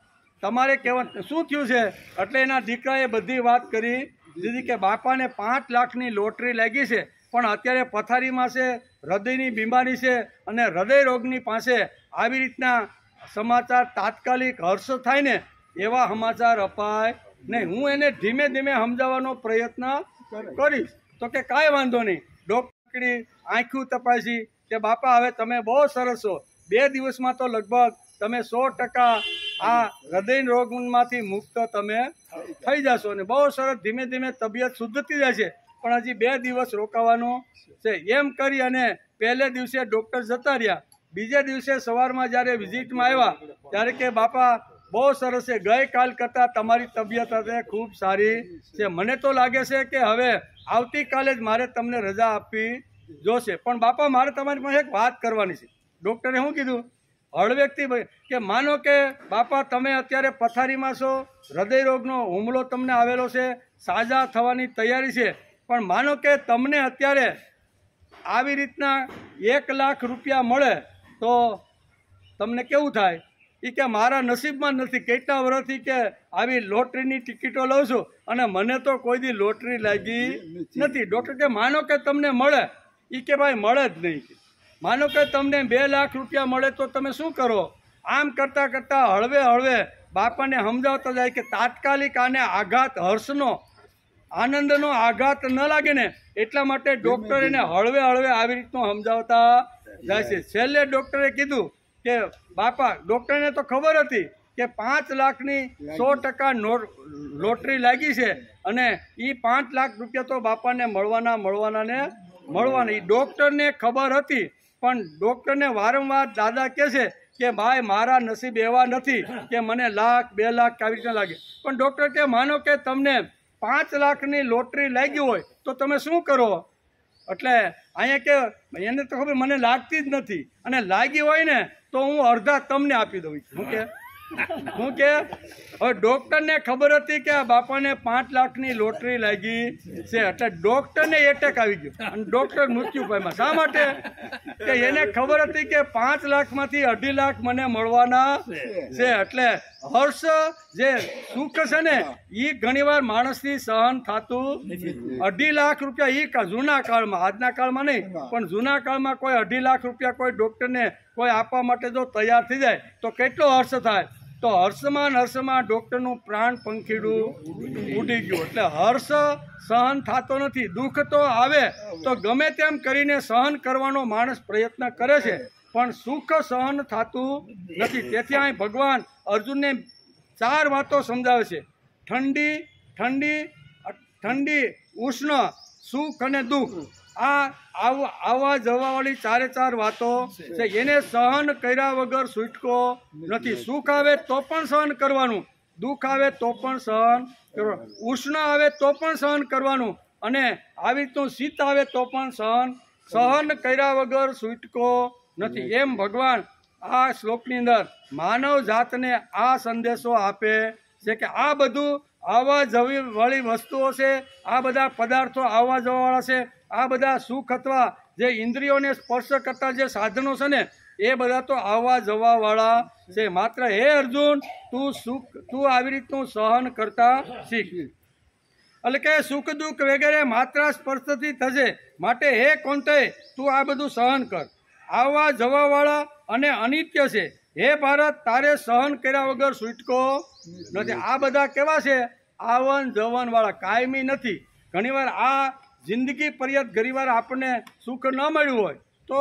તમારે કહેવાનું શું થયું છે? એટલે એના દીકરાએ બધી વાત કરી દીધી કે બાપાને 5 લાખની લોટરી લાગી છે પણ અત્યારે પથારીમાં છે, હૃદયની બીમારી છે અને હૃદય રોગની પાસે આવી રીતના સમાચાર તાત્કાલિક હર્ષ થાય ને એવા સમાચાર અપાય નહીં. હું એને ધીમે ધીમે સમજાવવાનો પ્રયત્ન કરીશ. તો કે કાંઈ વાંધો નહીં. ડૉક્ટરની આંખું તપાસી કે બાપા હવે તમે બહુ સરસ છો, 2 દિવસમાં તો લગભગ તમે 100% આ હૃદય રોગમાંથી મુક્ત તમે થઈ જશો અને બહુ સરસ ધીમે ધીમે તબિયત સુધરતી જાય છે, પણ હજી 2 દિવસ રોકાવાનું છે. એમ કરી અને પહેલે દિવસે ડૉક્ટર જતા રહ્યા. બીજે દિવસે સવારમાં જ્યારે વિઝિટમાં આવ્યા ત્યારે કે બાપા બહુ સરસ છે, ગઈકાલ કરતાં તમારી તબિયત હવે ખૂબ સારી છે. મને તો લાગે છે કે હવે આવતીકાલે જ મારે તમને રજા આપવી જોશે, પણ બાપા મારે તમારી પાસે એક વાત કરવાની છે. ડૉક્ટરે શું કીધું? હળવેકથી કે માનો કે બાપા તમે અત્યારે પથારીમાં છો, હૃદય રોગનો હુમલો તમને આવેલો છે, સાજા થવાની તૈયારી છે, પણ માનો કે તમને અત્યારે આવી રીતના 1 લાખ રૂપિયા મળે તો તમને કેવું થાય? એ કે મારા નસીબમાં નથી, કેટલા વર્ષથી કે આવી લોટરીની ટિકિટો લઉં છું અને મને તો કોઈ દી લોટરી લાગી નથી. ડૉક્ટર કે માનો કે તમને મળે? એ કે ભાઈ મળે જ નહીં. માનો કે તમને 2 લાખ રૂપિયા મળે તો તમે શું કરો? આમ કરતાં કરતાં હળવે બાપાને સમજાવતો જાય કે તાત્કાલિક આને આઘાત હર્ષનો આનંદનો આઘાત ન લાગે ને એટલા માટે ડૉક્ટર એને હળવે હળવે આવી રીતનું સમજાવતા જાય છે. છેલ્લે ડૉક્ટરે કીધું કે બાપા, ડૉક્ટરને તો ખબર હતી કે 5 લાખની 100% લોટરી લાગી છે અને એ 5 લાખ રૂપિયા તો બાપાને મળવાના. એ ડૉક્ટરને ખબર હતી, પણ ડૉક્ટરને વારંવાર દાદા કહે છે કે ભાઈ મારા નસીબ એવા નથી કે મને 1 લાખ 2 લાખ આવી રીતના લાગે. પણ ડૉક્ટર કે માનો કે તમને 5 લાખની લોટરી લાગી હોય તો તમે શું કરો? એટલે અહીંયા કે એને તો ખબર મને લાગતી જ નથી, અને લાગી હોય ને તો હું અડધા તમને આપી દઉં. હું કે હવે ડૉક્ટરને ખબર હતી કે આ બાપાને 5 લાખની લોટરી લાગી છે, એટલે ડૉક્ટરને એટેક આવી ગયો અને ડૉક્ટર મૃત્યુ પામ્યા. શા માટે? કે એને ખબર હતી કે 5 લાખમાંથી 2.5 લાખ મને મળવાના છે. એટલે હર્ષ જે સુખ છે ને એ ઘણીવાર માણસથી સહન થતું 2.5 લાખ રૂપિયા એ જૂના કાળમાં, આજના કાળમાં નહીં, પણ જૂના કાળમાં કોઈ 2.5 લાખ રૂપિયા કોઈ ડૉક્ટરને કોઈ આપવા માટે જો તૈયાર થઈ જાય તો કેટલો હર્ષ થાય. તો હર્ષમાં ડૉક્ટરનું પ્રાણ પંખીડું ઉડી ગયું. એટલે હર્ષ સહન થતો નથી. દુઃખ તો આવે તો ગમે તેમ કરીને સહન કરવાનો માણસ પ્રયત્ન કરે છે, પણ સુખ સહન થતું નથી. તેથી અહીં ભગવાન અર્જુનને 4 વાતો સમજાવે છે: ઠંડી, ઉષ્ણ, સુખ અને દુઃખ. આવવા જવાવાળી 4 વાતો છે. એને સહન કર્યા વગર છૂટકો નથી. સુખ આવે તો પણ સહન કરવાનું, દુઃખ આવે તો પણ સહન કરવાનું, ઉષ્ણ આવે તો પણ સહન કરવાનું, અને આવી રીતનું શીત આવે તો પણ સહન કર્યા વગર છૂટકો નથી. એમ ભગવાન આ શ્લોકની અંદર માનવ જાતને આ સંદેશો આપે છે કે આ બધું આવવા જવી વાળી વસ્તુઓ છે, આ બધા પદાર્થો આવવા જવાવાળા છે, આ બધા સુખ અથવા જે ઇન્દ્રિયોને સ્પર્શ કરતા જે સાધનો છે ને એ બધા તો આવવા જવાવાળા છે. માત્ર હે અર્જુન, તું આવી રીતનું સહન કરતા શીખ. એટલે કે સુખ દુઃખ વગેરે માત્ર સ્પર્શથી થશે, માટે હે કૌંતેય તું આ બધું સહન કર. આવવા જવાવાળા અને અનિત્ય છે. હે ભારત, તારે સહન કર્યા વગર છૂટકો નથી. આ બધા કેવા છે? આવન જવન વાળા, કાયમી નથી. ઘણીવાર આ જિંદગી પર્યંત ઘણીવાર આપણને સુખ ન મળ્યું હોય તો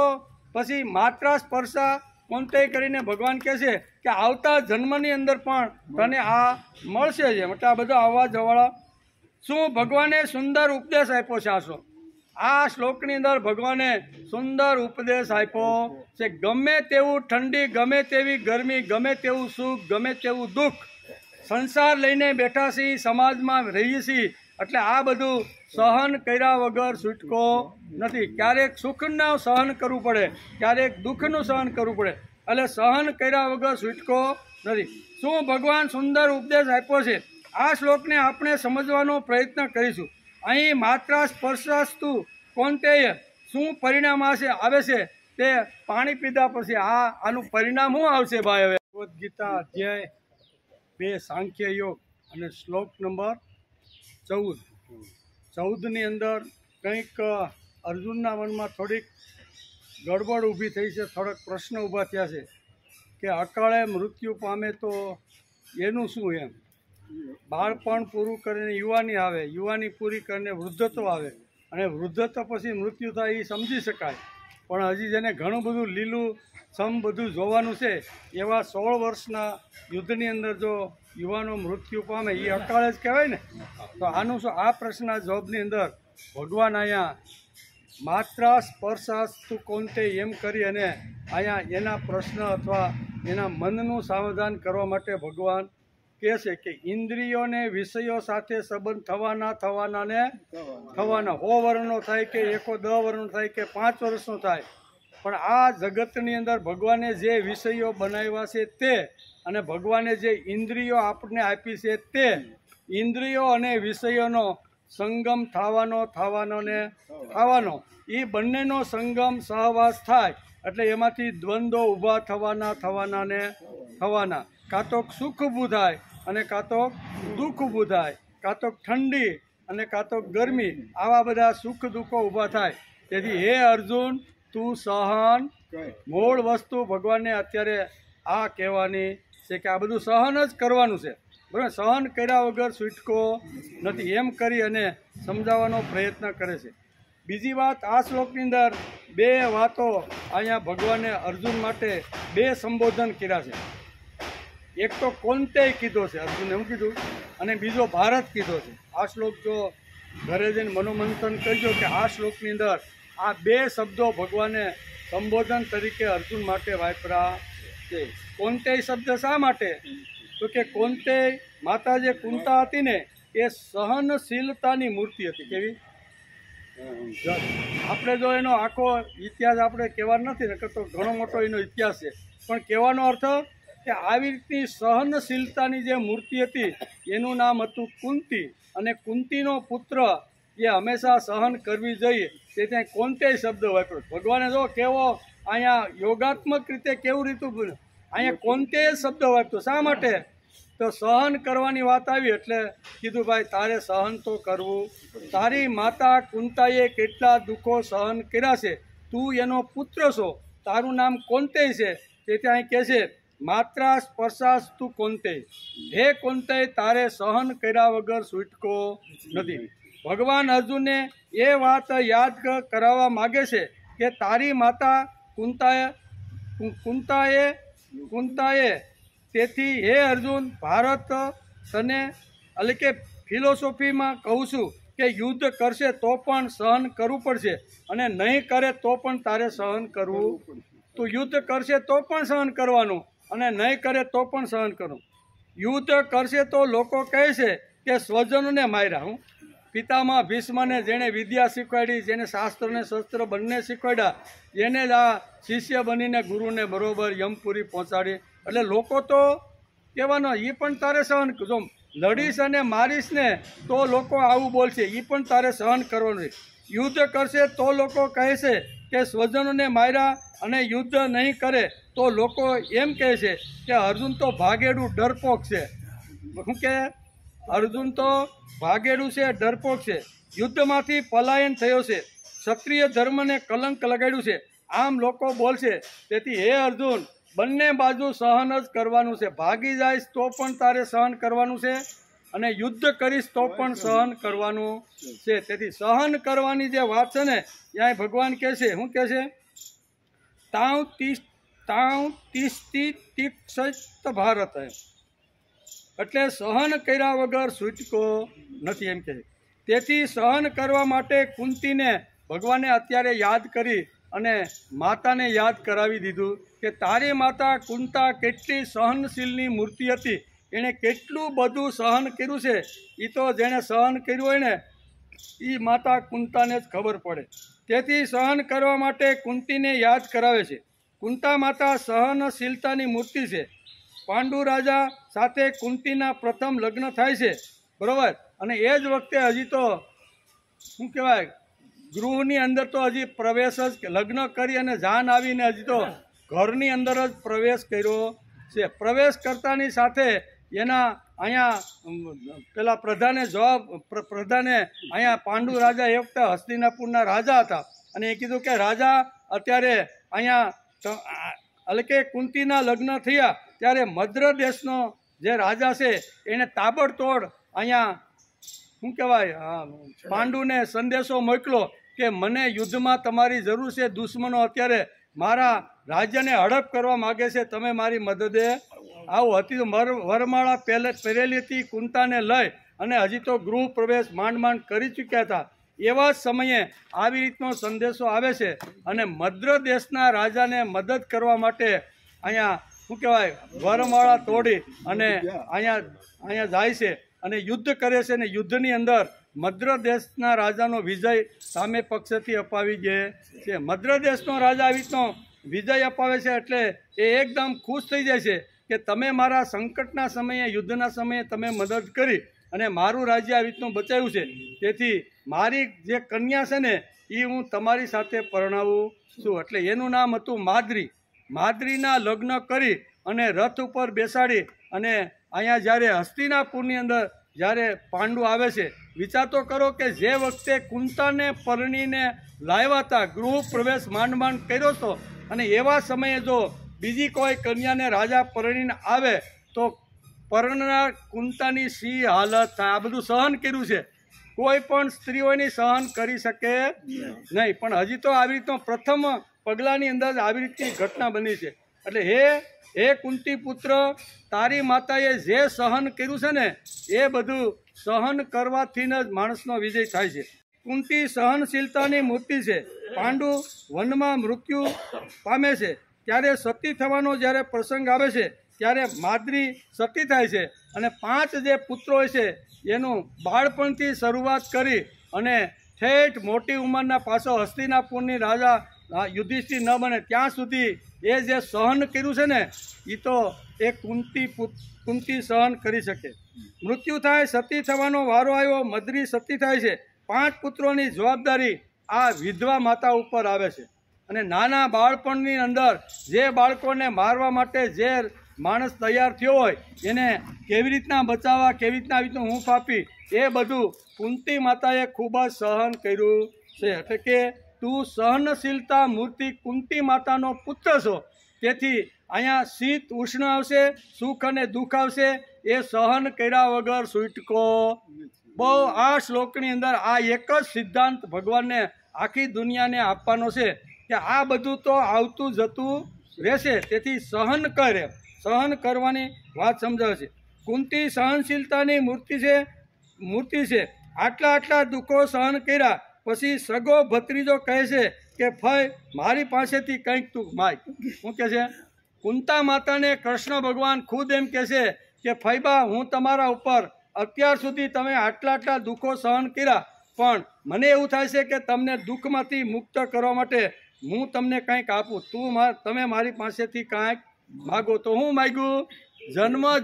પછી માત્ર સ્પર્શા કોંતે કરીને ભગવાન કહે છે કે આવતા જન્મની અંદર પણ તને આ મળશે જ. એટલે આ બધા આવવા જવાળા. શું ભગવાને સુંદર ઉપદેશ આપ્યો છે? આ શ્લોકની અંદર ભગવાને સુંદર ઉપદેશ આપ્યો છે. ગમે તેવું ઠંડી, ગમે તેવી ગરમી, ગમે તેવું સુખ, ગમે તેવું દુઃખ, સંસાર લઈને બેઠા છીએ, સમાજમાં રહીએ છીએ, એટલે આ બધું સહન કર્યા વગર છૂટકો નથી. ક્યારેક સુખનું સહન કરવું પડે, ક્યારેક દુઃખનું સહન કરવું પડે, એટલે સહન કર્યા વગર છૂટકો નથી. શું ભગવાન સુંદર ઉપદેશ આપ્યો છે? આ શ્લોકને આપણે સમજવાનો પ્રયત્ન કરીશું. અહીં માત્ર સ્પર્શાસ્તુ કોંતેય શું પરિણામ આવે છે તે પાણી પીધા પછી આનું પરિણામ શું આવશે ભાઈ? હવે ભગવદ્ ગીતા અધ્યાય 2 સાંખ્ય યોગ અને શ્લોક નંબર 14ની અંદર કંઈક અર્જુનના મનમાં થોડીક ગડબડ ઊભી થઈ છે, થોડાક પ્રશ્ન ઊભા થયા છે કે અકાળે મૃત્યુ પામે તો એનું શું? એમ બાળપણ પૂરું કરીને યુવાની આવે, યુવાની પૂરી કરીને વૃદ્ધત્વ આવે, અને વૃદ્ધત્વ પછી મૃત્યુ થાય એ સમજી શકાય. પણ હજી જેને ઘણું બધું લીલું સમ બધું જોવાનું છે એવા 16 વર્ષના યુદ્ધની અંદર જો યુવાનો મૃત્યુ પામે એ અકાળે જ કહેવાય ને. તો આનું શું? આ પ્રશ્નના જવાબની અંદર ભગવાન અહીંયા માત્ર સ્પર્શાસ્તુ કોંતે એમ કરી અને અહીંયા એના પ્રશ્ન અથવા એના મનનું સમાધાન કરવા માટે ભગવાન કહે છે કે ઇન્દ્રિયોને વિષયો સાથે સંબંધ થવાના 100 વર્ષનો થાય કે 10 વર્ષનો થાય કે 5 વર્ષનો થાય, પણ આ જગતની અંદર ભગવાને જે વિષયો બનાવ્યા છે તે, અને ભગવાને જે ઇન્દ્રિયો આપણને આપી છે તે, ઇન્દ્રિયો અને વિષયોનો સંગમ થવાનો એ બંનેનો સંગમ સહવાસ થાય એટલે એમાંથી દ્વંદ્વો ઊભા થવાના. કાં તો સુખ ઊભું થાય અને કાં તો દુઃખ ઊભું થાય, કાં તો ઠંડી અને કાં તો ગરમી, આવા બધા સુખ દુઃખો ઊભા થાય. તેથી હે અર્જુન, તું સહન. મૂળ વસ્તુ ભગવાનને અત્યારે આ કહેવાની છે કે આ બધું સહન જ કરવાનું છે, બરાબર. સહન કર્યા વગર છૂટકો નથી, એમ કરી અને સમજાવવાનો પ્રયત્ન કરે છે. બીજી વાત, આ શ્લોકની અંદર બે વાતો અહીંયા ભગવાને અર્જુન માટે બે સંબોધન કર્યા છે. એક તો કોંતેય કીધો છે, અર્જુને શું કીધું, અને બીજો ભારત કીધો છે. આ શ્લોક જો ઘરે જઈને મનોમંથન કરજો કે આ શ્લોકની અંદર આ બે શબ્દો ભગવાને સંબોધન તરીકે અર્જુન માટે વાપર્યા છે. કોંતેય શબ્દ શા માટે, તો કે કોંતેય માતા જે કુંતા હતી ને એ સહનશીલતાની મૂર્તિ હતી. કેવી? આપણે જો એનો આખો ઇતિહાસ આપણે કહેવાનો નથી ને, તો ઘણો મોટો એનો ઇતિહાસ છે, પણ કહેવાનો અર્થ કે આવી રીતની સહનશીલતાની જે મૂર્તિ હતી એનું નામ હતું કુંતી, અને કુંતીનો પુત્ર એ હંમેશા સહન કરવી જોઈએ તે ત્યાં કોંતેય શબ્દ વાપર્યો. ભગવાને જો કેવો અહીંયા યોગાત્મક રીતે કેવું રીતું અહીંયા કોંતેય શબ્દ વાપર્યો. શા માટે? તો સહન કરવાની વાત આવી એટલે કીધું ભાઈ તારે સહન તો કરવું. તારી માતા કુંતાએ કેટલા દુઃખો સહન કર્યા છે, તું એનો પુત્ર છો, તારું નામ કોંતેય છે, તે ત્યાં કહે છે માત્રા સ્પર્શાસ તું કોંતેય, હે કોંતેય તારે સહન કર્યા વગર છૂટકો નથી. ભગવાન અર્જુનને એ વાત યાદ કરાવવા માગે છે કે તારી માતા કુંતાએ તેથી હે અર્જુન, ભારત તને એટલે કે ફિલોસોફીમાં કહું છું કે યુદ્ધ કરશે તો પણ સહન કરવું પડશે, અને નહીં કરે તો પણ તારે સહન કરવું. તું યુદ્ધ કરશે તો પણ સહન કરવાનું, અને નહીં કરે તો પણ સહન કરવું. યુદ્ધ કરશે તો લોકો કહે છે કે સ્વજનોને માર્યા. હું પિતામાં ભીષ્મને જેણે વિદ્યા શીખવાડી, જેને શાસ્ત્ર ને શસ્ત્ર બંને શીખવાડ્યા, એને જ આ શિષ્ય બનીને ગુરુને બરોબર યમપુરી પહોંચાડી. એટલે લોકો તો કહેવાનો એ પણ તારે સહન, જો લડીશ અને મારીશ ને તો લોકો આવું બોલશે, એ પણ તારે સહન કરવાનું. યુદ્ધ કરશે તો લોકો કહે છે કે સ્વજનોને માર્યા, અને યુદ્ધ નહીં કરે તો લોકો એમ કહે છે કે અર્જુન તો ભાગેડું ડરપોક છે. શું કે અર્જુન તો ભાગેડું છે, ડરપોક છે, યુદ્ધમાંથી પલાયન થયો છે, ક્ષત્રિય ધર્મને કલંક લગાડ્યું છે, આમ લોકો બોલશે. તેથી હે અર્જુન, બંને બાજુ સહન જ કરવાનું છે. ભાગી જઈશ તો પણ તારે સહન કરવાનું છે, અને યુદ્ધ કરીશ તો પણ સહન કરવાનું છે. તેથી સહન કરવાની જે વાત છે ને ત્યાં ભગવાન કહે છે, શું કહે છે, તાવ તિષ્ઠિ તિક્ષત ભારત, એટલે સહન કર્યા વગર છૂટકો નથી એમ કહે છે. તેથી સહન કરવા માટે કુંતીને ભગવાને અત્યારે યાદ કરી અને માતાને યાદ કરાવી દીધું કે તારી માતા કુંતા કેટલી સહનશીલની મૂર્તિ હતી, એણે કેટલું બધું સહન કર્યું છે. એ તો જેણે સહન કર્યું હોય ને એ માતા કુંતાને જ ખબર પડે. તેથી સહન કરવા માટે કુંતીને યાદ કરાવે છે. કુંતા માતા સહનશીલતાની મૂર્તિ છે. પાંડુ રાજા સાથે કુંતીના પ્રથમ લગ્ન થાય છે, બરાબર. અને એ જ વખતે હજી તો શું કહેવાય, ગૃહની અંદર તો હજી પ્રવેશ જ, લગ્ન કરી અને જાન આવીને હજી તો ઘરની અંદર જ પ્રવેશ કર્યો છે. પ્રવેશ કરતાની સાથે એના અહીંયા પેલા પ્રધાને અહીંયા પાંડુ રાજા એ વખતે હસ્તિનાપુરના રાજા હતા, અને એ કીધું કે રાજા અત્યારે અહીંયા એટલે કે કુંતીના લગ્ન થયા ત્યારે મદ્ર દેશનો જે રાજા છે એને તાબડતોડ અહીંયા શું કહેવાય પાંડુને સંદેશો મોકલો કે મને યુદ્ધમાં તમારી જરૂર છે, દુશ્મનો અત્યારે મારા રાજ્યને હડપ કરવા માગે છે, તમે મારી મદદે આવો. હતી તો વરમાળા પહેરેલી હતી કુંતાને લઈ, અને હજી તો ગૃહ પ્રવેશ માંડ કરી ચૂક્યા હતા. એવા જ સમયે આવી રીતનો સંદેશો આવે છે, અને મદ્ર દેશના રાજાને મદદ કરવા માટે અહીંયા શું કહેવાય વરમાળા તોડી અને અહીંયા જાય છે અને યુદ્ધ કરે છે. અને યુદ્ધની અંદર મદ્ર દેશના રાજાનો વિજય સામે પક્ષથી અપાવી દે છે. મદ્ર દેશનો રાજા આવી રીતનો વિજય અપાવે છે એટલે એ એકદમ ખુશ થઈ જાય છે કે તમે મારા સંકટના સમયે, યુદ્ધના સમયે તમે મદદ કરી અને મારું રાજ્ય આવી રીતનું બચાવ્યું છે. તેથી મારી જે કન્યા છે ને એ હું તમારી સાથે પરણાવું છું. એટલે એનું નામ હતું માદ્રી. માદ્રીના લગ્ન કરી અને રથ ઉપર બેસાડી અને અહીંયા જ્યારે હસ્તિનાપુરની અંદર જ્યારે પાંડુ આવે છે, વિચાર તો કરો કે જે વખતે કુંતાને પરણીને લાવ્યા હતા, ગૃહ પ્રવેશ માંડ કર્યો હતો, અને એવા સમયે જો બીજી કોઈ કન્યાને રાજા પરણીને આવે તો પરણનાર કુંતાની શી હાલત થાય. આ બધું સહન કર્યું છે. કોઈ પણ સ્ત્રીઓની સહન કરી શકે નહીં. પણ હજી તો આવી રીતનો પ્રથમ પગલાંની અંદર આવી રીતની ઘટના બની છે. એટલે હે કુંતી પુત્ર, તારી માતાએ જે સહન કર્યું છે ને એ બધું સહન કરવાથી જ માણસનો વિજય થાય છે. કુંતી સહનશીલતાની મૂર્તિ છે. પાંડુ વનમાં મૃત્યુ પામે છે ત્યારે સતી થવાનો જ્યારે પ્રસંગ આવે છે ત્યારે માદ્રી સતી થાય છે અને 5 જે પુત્રો હોય છે એનું બાળપણથી શરૂઆત કરી અને ઠેઠ મોટી ઉંમરના પાછો હસ્તિનાપુરની રાજા યુધિષ્ઠિર ન બને ત્યાં સુધી એ જે સહન કર્યું છે ને એ તો એ કુંતી સહન કરી શકે. મૃત્યુ થાય, સતી થવાનો વારો આવ્યો, મદ્રી સતી થાય છે. 5 પુત્રોની જવાબદારી આ વિધવા માતા ઉપર આવે છે. અને નાના બાળપણની અંદર જે બાળકોને મારવા માટે જે માણસ તૈયાર થયો હોય એને કેવી રીતના બચાવવા, કેવી રીતના આવી રીતનું હૂંફ આપી, એ બધું કુંતી માતાએ ખૂબ જ સહન કર્યું છે. એટલે કે તું સહનશીલતા મૂર્તિ કુંતી માતાનો પુત્ર છો. તેથી અહીંયા શીત ઉષ્ણ આવશે, સુખ અને દુઃખ આવશે, એ સહન કર્યા વગર છૂટકો. બહુ આ શ્લોકની અંદર આ એક જ સિદ્ધાંત ભગવાનને આખી દુનિયાને આપવાનો છે કે આ બધું તો આવતું જતું રહેશે. તેથી સહન કરે, સહન કરવાની વાત સમજાવે છે. કુંતી સહનશીલતાની મૂર્તિ છે. આટલા દુઃખો સહન કર્યા પછી સગો ભત્રીજો કહે છે કે ફઈ મારી પાસેથી કંઈક તું માગ. શું કહે છે? કુંતા માતાને કૃષ્ણ ભગવાન ખુદ એમ કહે છે કે ફઈબા, હું તમારા ઉપર અત્યાર સુધી તમે આટલા દુઃખો સહન કર્યા, પણ મને એવું થાય છે કે તમને દુઃખમાંથી મુક્ત કરવા માટે હું તમને કંઈક આપું. તમે મારી પાસેથી કાંઈક માગો. તો હું માગ્યું?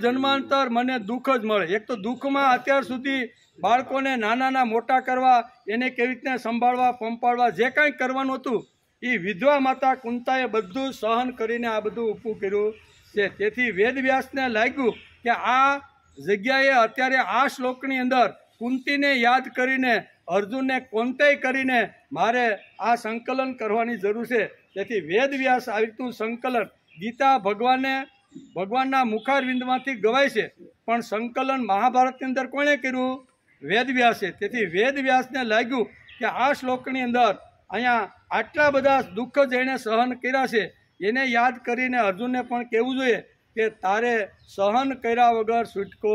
જન્માંતર મને દુઃખ જ મળે. એક તો દુઃખમાં અત્યાર સુધી બાળકોને નાના મોટા કરવા, એને કેવી રીતના સંભાળવા, પંપાળવા, જે કાંઈ કરવાનું હતું એ વિધવા માતા કુંતાએ બધું સહન કરીને આ બધું ઊભું કર્યું છે. તેથી વેદવ્યાસને લાગ્યું કે આ જગ્યાએ અત્યારે આ શ્લોકની અંદર કુંતીને યાદ કરીને, અર્જુનને કોંતેય કરીને મારે આ સંકલન કરવાની જરૂર છે. તેથી વેદવ્યાસ આવી રીતનું સંકલન, ગીતા ભગવાનના મુખારવિંદમાંથી ગવાય છે, પણ સંકલન મહાભારતની અંદર કોણે કર્યું? વેદવ્યાસે. તેથી વેદવ્યાસને લાગ્યું કે આ શ્લોકની અંદર અહીંયા આટલા બધા દુઃખ જેણે સહન કર્યા છે એને યાદ કરીને અર્જુનને પણ કહેવું જોઈએ કે તારે સહન કર્યા વગર છૂટકો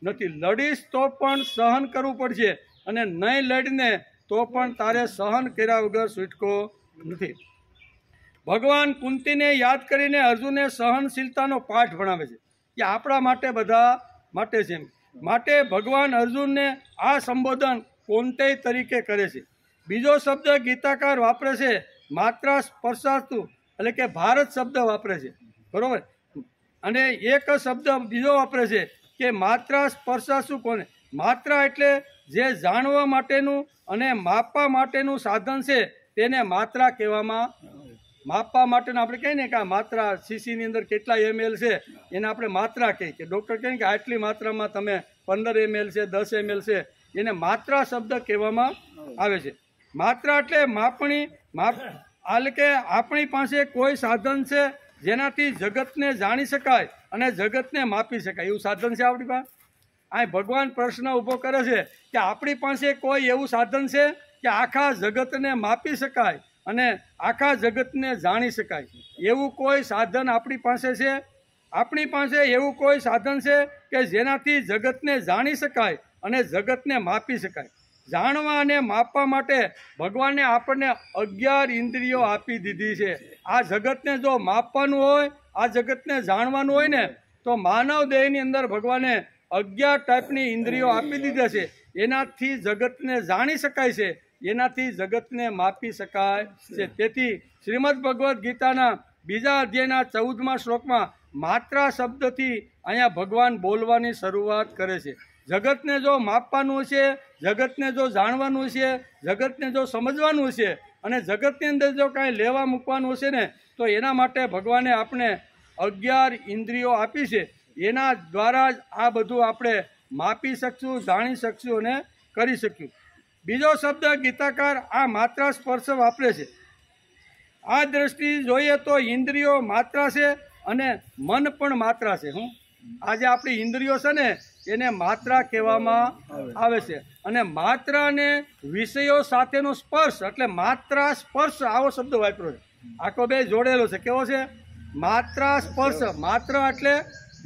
નથી. લડીશ તો પણ સહન કરવું પડશે, અને નહીં લડીને તો પણ તારે સહન કર્યા વગર છૂટકો નથી. ભગવાન કુંતીને યાદ કરીને અર્જુનને સહનશીલતાનો પાઠ ભણાવે છે કે આપણા માટે બધા માટે છે. માટે ભગવાન અર્જુનને આ સંબોધન કોંતેય તરીકે કરે છે. બીજો શબ્દ ગીતાકાર વાપરે છે માત્રા સ્પર્શાસ્તુ, એટલે કે ભારત શબ્દ વાપરે છે, બરોબર. અને એક શબ્દ બીજો વાપરે છે કે માત્રા સ્પર્શાસ્તુ. કોને? માત્રા એટલે જે જાણવા માટેનું અને માપવા માટેનું સાધન છે તેને માત્રા કહેવામાં. માપવા માટેનું આપણે કહીએ ને કે આ માત્રા સીસીની અંદર કેટલા ml છે એને આપણે માત્રા કહીએ. કે ડૉક્ટર કહે કે આટલી માત્રામાં તમે 15 ml છે, 10 ml છે, એને માત્રા શબ્દ કહેવામાં આવે છે. માત્રા એટલે માપણી. એટલે કે આપણી પાસે કોઈ સાધન છે જેનાથી જગતને જાણી શકાય અને જગતને માપી શકાય, એવું સાધન છે આપણી પાસે. આ ભગવાન પ્રશ્ન ઊભો કરે છે કે આપણી પાસે કોઈ એવું સાધન છે કે આખા જગતને માપી શકાય અને આખા જગતને જાણી શકાય? એવું કોઈ સાધન આપણી પાસે છે? આપણી પાસે એવું કોઈ સાધન છે કે જેનાથી જગતને જાણી શકાય અને જગતને માપી શકાય? જાણવા અને માપવા માટે ભગવાને આપણને 11 ઇન્દ્રિયો આપી દીધી છે. આ જગતને જો માપવાનું હોય, આ જગતને જાણવાનું હોય ને, તો માનવ દેહની અંદર ભગવાને 11 ટાઈપની ઇન્દ્રિયો આપી દીધા છે. એનાથી જગતને જાણી શકાય છે, એનાથી જગતને માપી શકાય છે. તેથી શ્રીમદ ભગવદ્ ગીતાના 2 અધ્યાયના 14મા શ્લોકમાં માત્રા શબ્દથી અહીંયા ભગવાન બોલવાની શરૂઆત કરે છે. જગતને જો માપવાનું છે, જગતને જો જાણવાનું છે, જગતને જો સમજવાનું છે અને જગતની અંદર જો કાંઈ લેવા મૂકવાનું હશે ને, તો એના માટે ભગવાને આપણે 11 ઇન્દ્રિયો આપી છે. એના દ્વારા જ આ બધું આપણે માપી શકશું, જાણી શકશું અને કરી શકશું. બીજો શબ્દ ગીતાકાર આ માત્રા સ્પર્શ વાપરે છે. આ દ્રષ્ટિ જોઈએ તો ઇન્દ્રિયો માત્રા છે અને મન પણ માત્રા છે. આ જે આપણી ઇન્દ્રિયો છે ને એને માત્રા કહેવામાં આવે છે. અને માત્રા અને વિષયો સાથેનો સ્પર્શ એટલે માત્રા સ્પર્શ આવો શબ્દ વાપર્યો છે. આખો બે જોડેલો છે. કેવો છે? માત્રા સ્પર્શ. માત્ર એટલે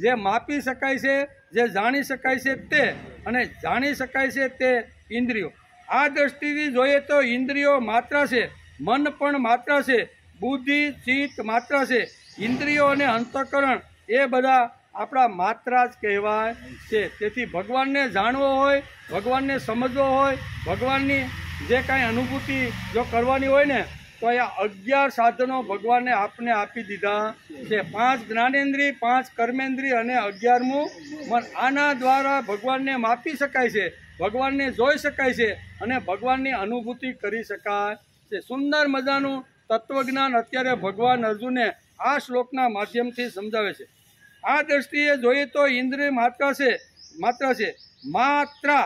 જે માપી શકાય છે, જે જાણી શકાય છે તે, અને જાણી શકાય છે તે ઇન્દ્રિયો. આ દ્રષ્ટિથી જોઈએ તો ઇન્દ્રિયો માત્રા છે, મન પણ માત્રા છે, બુદ્ધિ ચિત્ત માત્રા છે, ઇન્દ્રિયો અને અંતઃકરણ એ બધા આપણા માત્રા જ કહેવાય છે. તેથી ભગવાનને જાણવો હોય, ભગવાનને સમજવો હોય, ભગવાનની જે કાંઈ અનુભૂતિ જો કરવાની હોય ને તો એ 11 સાધનો ભગવાને આપને આપી દીધા છે. 5 જ્ઞાનેન્દ્રિય, 5 કર્મેન્દ્રિય અને 11મું મન. આના દ્વારા ભગવાનને માપી શકાય છે, ભગવાનને જોઈ શકાય છે અને ભગવાનની અનુભૂતિ કરી શકાય છે. સુંદર મજાનું તત્વજ્ઞાન અત્યારે ભગવાન અર્જુનને આ શ્લોકના માધ્યમથી સમજાવે છે. આ દ્રષ્ટિએ જોઈએ તો ઇન્દ્રિય માત્રા છે. માત્રા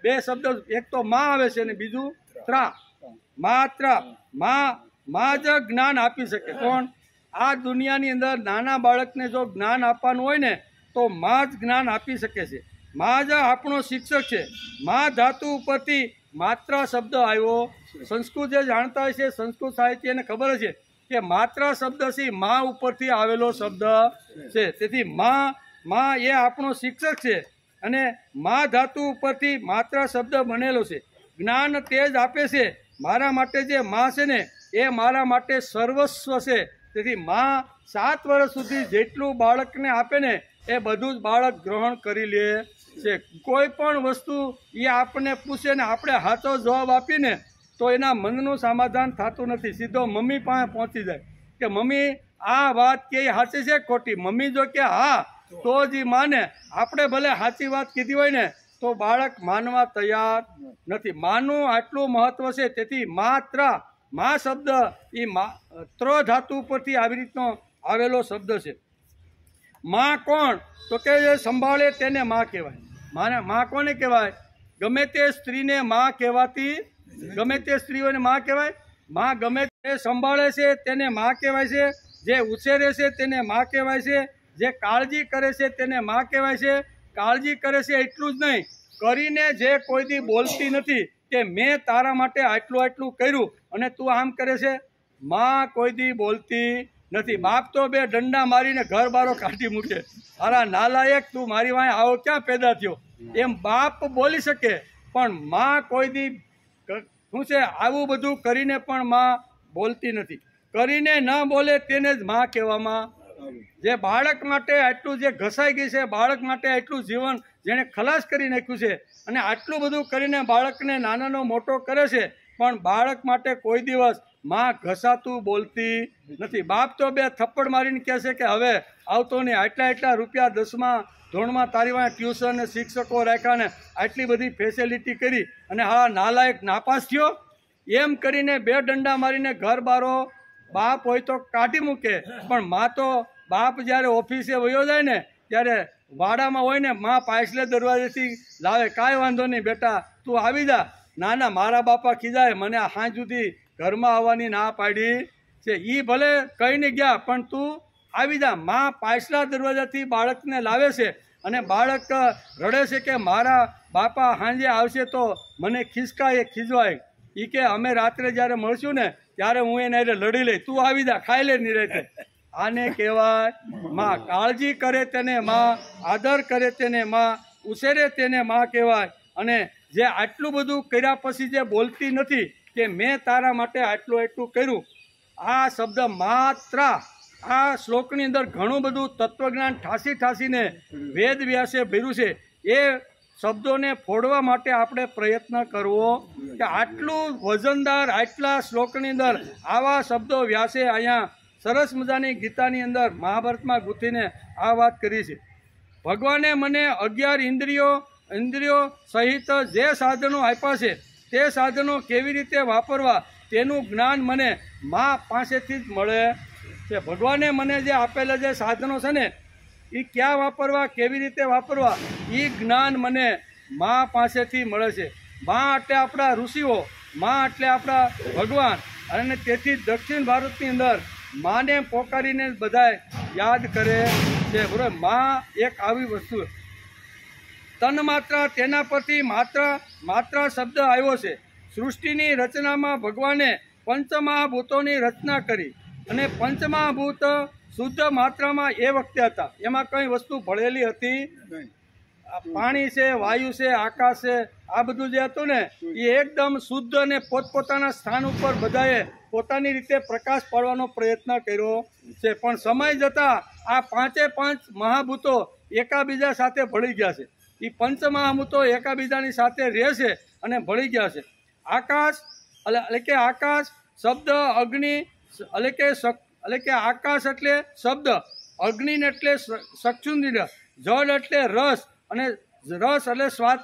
બે શબ્દ, એક તો માં આવે છે અને બીજું ત્રા. માત્રા માં જ જ્ઞાન આપી શકે. કોણ? આ દુનિયાની અંદર નાના બાળકને જો જ્ઞાન આપવાનું હોય ને તો માં જ જ્ઞાન આપી શકે છે. માં જ આપણો શિક્ષક છે. માં ધાતુ ઉપરથી માત્રા શબ્દ આવ્યો. સંસ્કૃત જે જાણતા હોય છે, સંસ્કૃત સાહિત્યને ખબર છે કે માત્રા શબ્દ છે માં ઉપરથી આવેલો શબ્દ છે. તેથી માં એ આપણો શિક્ષક છે અને માં ધાતુ ઉપરથી માત્રા શબ્દ બનેલો છે. જ્ઞાન તે જ આપે છે. મારા માટે જે માં છે ને એ મારા માટે સર્વસ્વ છે. તેથી માં 7 વર્ષ સુધી જેટલું બાળકને આપે ને એ બધું જ બાળક ગ્રહણ કરી લે છે. કોઈ પણ વસ્તુ એ આપણને પૂછે ને આપણે સાચો જવાબ આપીને તો એના મનનું સમાધાન થતું નથી. સીધો મમ્મી પાસે પહોંચી જાય કે મમ્મી આ વાત કે સાચી છે ખોટી. મમ્મી જો કે હા તો જ એ માને. આપણે ભલે સાચી વાત કીધી હોય ને તો બાળક માનવા તૈયાર નથી. માનું આટલું મહત્વ છે. તેથી માત્રા, મા શબ્દ એ ત્ર ધાતુ ઉપરથી આવી રીતનો આવેલો શબ્દ છે. માં કોણ? તો કે જે સંભાળે તેને માં કહેવાય. માં કોને કહેવાય? ગમે તે સ્ત્રીને માં કહેવાતી, ગમે તે સ્ત્રીઓને માં કહેવાય. માં ગમે તે સંભાળે છે તેને માં કહેવાય છે. જે ઉછેરે છે તેને માં કહેવાય છે. જે કાળજી કરે છે તેને માં કહેવાય છે. કાળજી કરે છે એટલું જ નહીં, કરીને જે કોઈ દી બોલતી નથી કે મેં તારા માટે આટલું કર્યું અને તું આમ કરે છે, માં કોઈ દી બોલતી નથી. બાપ તો 2 દંડા મારીને ઘર બારો કાઢી મૂકે. અરે નાલાયક, તું મારી વાંહે આવો ક્યાં પેદા થયો, એમ બાપ બોલી શકે. પણ માં કોઈ દી શું છે આવું બધું કરીને પણ માં બોલતી નથી. કરીને ન બોલે તેને જ માં કહેવામાં. જે બાળક માટે આટલું જે ઘસાઈ ગઈ છે, બાળક માટે આટલું જીવન જેણે ખલાસ કરી નાખ્યું છે અને આટલું બધું કરીને બાળકને નાનાનો મોટો કરે છે, પણ બાળક માટે કોઈ દિવસ માં ઘસાતું બોલતી નથી. બાપ તો 2 થપ્પડ મારીને કહે છે કે હવે આવતો નહીં. આટલા રૂપિયા 10મા ધોરણમાં તારી વાંહે ટ્યુશન ને શિક્ષકો રાખ્યા ને આટલી બધી ફેસિલિટી કરી અને હા નાલાયક નાપાસ થયો એમ કરીને 2 દંડા મારીને ઘર બારો બાપ હોય તો કાઢી મૂકે. પણ માં તો બાપ જ્યારે ઓફિસે વયો જાય ને ત્યારે વાડામાં હોય ને માં પાછલે દરવાજેથી લાવે. કાંઈ વાંધો નહીં બેટા, તું આવી જા. ના મારા બાપા ખીજાય, મને આ સાંજ સુધી ઘરમાં આવવાની ના પાડી છે. એ ભલે કહીને ગયા પણ તું આવી જા. માં પાછલા દરવાજાથી બાળકને લાવે છે અને બાળક રડે છે કે મારા બાપા સાંજે આવશે તો મને ખીજવાય. એ કે અમે રાત્રે જ્યારે મળશું ને ત્યારે હું એને લડી લઈ, તું આવી જા, ખાઈ લે નિરાંતે. આને કહેવાય માં. કાળજી કરે તેને માં, આદર કરે તેને માં, ઉછેરે તેને માં કહેવાય. અને જે આટલું બધું કર્યા પછી જે બોલતી નથી કે મેં તારા માટે આટલું કર્યું, આ શબ્દ માત્રા આ શ્લોકની અંદર ઘણું બધું તત્વજ્ઞાન ઠાસીને વેદ વ્યાસે ભર્યું છે. એ શબ્દોને ફોડવા માટે આપણે પ્રયત્ન કરવો કે આટલું વજનદાર આટલા શ્લોકની અંદર આવા શબ્દો વ્યાસે અહીંયા સરસ મજાની ગીતાની અંદર મહાભારતમાં ગૂંથીને આ વાત કરી છે. ભગવાને મને 11 ઇન્દ્રિયો સહિત જે સાધનો આપ્યા છે તે સાધનો કેવી રીતે વાપરવા તેનું જ્ઞાન મને મા પાસેથી જ મળે છે. ભગવાને મને જે આપેલા જે સાધનો છે ને એ ક્યાં વાપરવા, કેવી રીતે વાપરવા, એ જ્ઞાન મને મા પાસેથી મળે છે. મા એટલે આપણા ઋષિઓ, મા એટલે આપણા ભગવાન. અને તેથી દક્ષિણ ભારતની અંદર માને પોકારીને બધાય યાદ કરે છે, બરાબર. માં એક આવી વસ્તુ, તન માત્રા, તેના પરથી માત્રા શબ્દ આવ્યો છે. સૃષ્ટિની રચનામાં ભગવાને પંચમહાભૂતોની રચના કરી અને પંચમહાભૂત શુદ્ધ માત્રામાં એ વખતે હતા. એમાં કઈ વસ્તુ ભળેલી હતી નહીં. પાણી છે, વાયુ છે, આકાશ છે, આ બધું જે હતું ને એ એકદમ શુદ્ધ અને પોતપોતાના સ્થાન ઉપર બધાએ પોતાની રીતે પ્રકાશ પાડવાનો પ્રયત્ન કર્યો છે. પણ સમય જતાં આ પાંચ મહાભૂતો એકાબીજા સાથે ભળી ગયા છે. એ પંચમહાભૂતો એકાબીજાની સાથે રહે છે અને ભળી ગયા છે. આકાશ એટલે કે આકાશ શબ્દ, અગ્નિ એટલે કે આકાશ એટલે શબ્દ, અગ્નિ એટલે ચક્ષુન્દ્રિય, જળ એટલે રસ, અને રસ એટલે સ્વાદ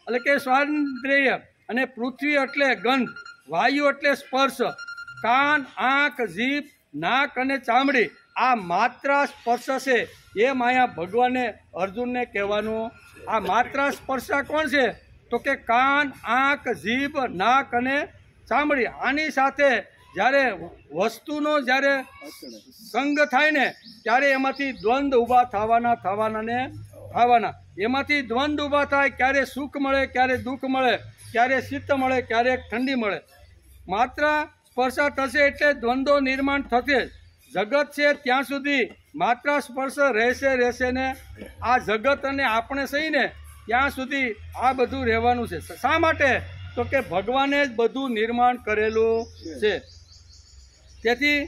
એટલે કે સ્વાદેન્દ્રિય, અને પૃથ્વી એટલે ગંધ, વાયુ એટલે સ્પર્શ, કાન, આંખ, જીભ, નાક અને ચામડી આ માત્રા સ્પર્શ છે. એમ અહીંયા ભગવાને અર્જુનને કહેવાનું. આ માત્રા સ્પર્શા કોણ છે? તો કે કાન, આંખ, જીભ, નાક અને ચામડી. આની સાથે જ્યારે વસ્તુનો જ્યારે સંગ થાય ને ત્યારે એમાંથી દ્વંદ ઊભા થવાના. એમાંથી દ્વંદ ઊભા થાય, ક્યારે સુખ મળે, ક્યારે દુઃખ મળે, ક્યારે શીત મળે, ક્યારેક ઠંડી મળે. માત્રા સ્પર્શા થશે એટલે દ્વંદો નિર્માણ થશે. જગત છે ત્યાં સુધી માત્રા સ્પર્શ રહેશે ને આ જગત અને આપણે સહી ને ત્યાં સુધી આ બધું રહેવાનું છે. શા માટે? તો કે ભગવાને જ બધું નિર્માણ કરેલું છે. તેથી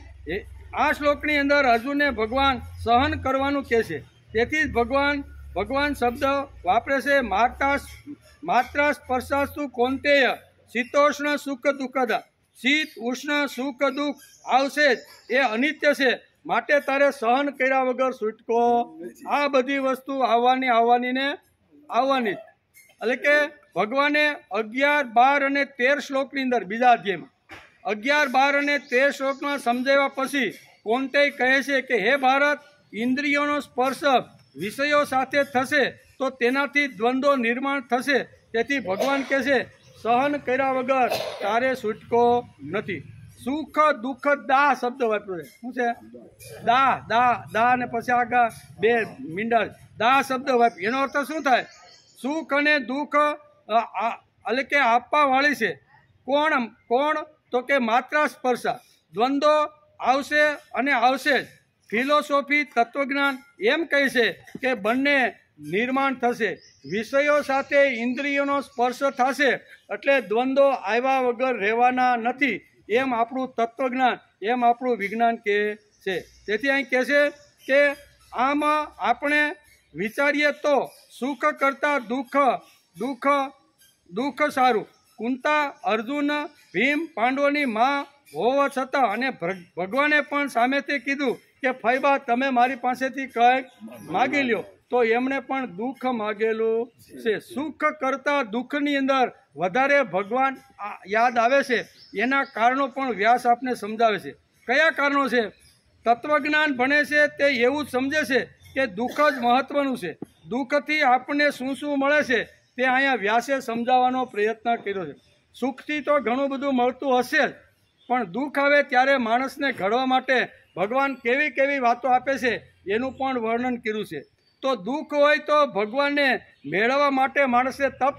આ શ્લોકની અંદર અર્જુનને ભગવાન સહન કરવાનું કહે છે. તેથી જ ભગવાન શબ્દ વાપરે છે. માત્રા સ્પર્શાસ્તુ કૌંતેય શીતોષ્ણ સુખ દુઃખદ. શીત, ઉષ્ણ, સુખ, દુઃખ આવશે જ, એ અનિત્ય છે. માટે તારે સહન કર્યા વગર છૂટકો. આ બધી વસ્તુ આવવાની એટલે કે ભગવાને 11, 12 અને 13 શ્લોકની અંદર બીજા અધ્યાયમાં 11, 12 અને 13 શ્લોકમાં સમજાવ્યા પછી કૌંતેય કહે છે કે હે ભારત, ઇન્દ્રિયોનો સ્પર્શ વિષયો સાથે થશે તો તેનાથી દ્વંદ્વો નિર્માણ થશે. તેથી ભગવાન કહે છે સહન કર્યા વગર તારે છૂટકો નથી. સુખ, દુઃખ, દાહ શબ્દ વાપર્યો છે. શું છે? દાહ અને પછી આગળ 2 મીંડા દાહ શબ્દ વાપર્યો. એનો અર્થ શું થાય? સુખ અને દુઃખ એટલે કે આપવા વાળી છે. કોણ? તો કે માત્રા સ્પર્શા. દ્વંદ્વો આવશે અને આવશે જ. ફિલોસોફી, તત્વજ્ઞાન એમ કહે છે કે બંને નિર્માણ થશે. વિષયો સાથે ઇન્દ્રિયોનો સ્પર્શ થશે એટલે દ્વંદ્વો આવ્યા વગર રહેવાના નથી. એમ આપણું તત્વજ્ઞાન, એમ આપણું વિજ્ઞાન કહે છે. તેથી અહીં કહે છે કે આમાં આપણે વિચારીએ તો સુખ કરતાં દુઃખ સારું. કુંતા, અર્જુન, ભીમ, પાંડવોની માં હોવા છતાં અને ભગવાને પણ સામેથી કીધું કે ફૈબા તમે મારી પાસેથી કંઈક માગી લ્યો, તો એમણે પણ દુઃખ માગેલું છે. સુખ કરતાં દુઃખની અંદર વધારે ભગવાન યાદ આવે છે. એના કારણો પણ વ્યાસ આપને સમજાવે છે. કયા કારણો છે? તત્વજ્ઞાન ભણે છે તે એવું જ સમજે છે કે દુઃખ જ મહત્વનું છે. દુઃખથી આપણને શું મળે છે તે અહીંયા વ્યાસે સમજાવવાનો પ્રયત્ન કર્યો છે. સુખથી તો ઘણું બધું મળતું હશે જ, પણ દુઃખ આવે ત્યારે માણસને ઘડવા માટે ભગવાન કેવી વાતો આપે છે એનું પણ વર્ણન કર્યું છે. તો દુઃખ હોય તો ભગવાનને મેળવવા માટે માણસે તપ,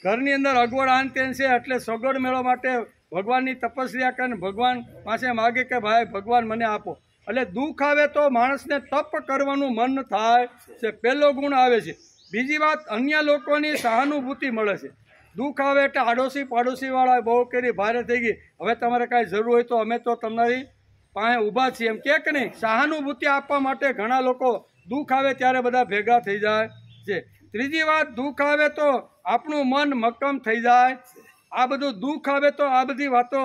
ઘરની અંદર અગવડ આન તેન છે એટલે સગવડ મેળવવા માટે ભગવાનની તપસ્યા કરીને ભગવાન પાસે માગે કે ભાઈ ભગવાન મને આપો. એટલે દુઃખ આવે તો માણસને તપ કરવાનું મન થાય છે. પહેલો ગુણ આવે છે. બીજી વાત, અન્ય લોકોની સહાનુભૂતિ મળે છે. દુઃખ આવે એટલે આડોશી પાડોશીવાળા બહુ કરી ભારે થઈ ગઈ, હવે તમારે કાંઈ જરૂર હોય તો અમે તો તમારી પાસે ઊભા છીએ, એમ કે નહીં. સહાનુભૂતિ આપવા માટે ઘણા લોકો દુઃખ આવે ત્યારે બધા ભેગા થઈ જાય છે. ત્રીજી વાત, દુઃખ આવે તો આપણું મન મક્કમ થઈ જાય. આ બધું દુઃખ આવે તો આ બધી વાતો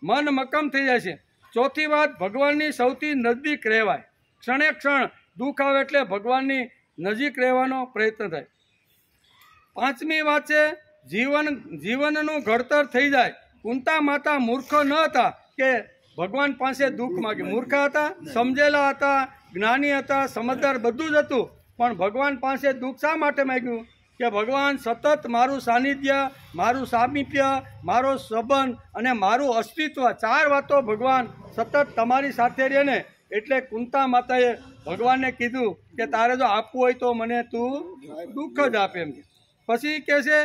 મન મક્કમ થઈ જાય છે. ચોથી વાત, ભગવાનની સૌથી નજીક રહેવાય. ક્ષણે ક્ષણ દુઃખ આવે એટલે ભગવાનની નજીક રહેવાનો પ્રયત્ન થાય. પાંચમી વાત છે જીવનનું ઘડતર થઈ જાય. કુંતા માતા મૂર્ખ ન હતા કે ભગવાન પાસે દુઃખ માગે. મૂર્ખ હતા, સમજેલા હતા, જ્ઞાની હતા, સમજદાર બધું જ હતું, પણ ભગવાન પાસે દુઃખ શા માટે માગ્યું? કે ભગવાન સતત મારું સાનિધ્ય, મારું સામીપ્ય, મારો સંબંધ અને મારું અસ્તિત્વ, 4 વાતો ભગવાન સતત તમારી સાથે રહે ને એટલે કુંતા માતાએ ભગવાનને કીધું કે તારે જો આપવું હોય તો મને તું દુઃખ જ આપે એમ. પછી કહે છે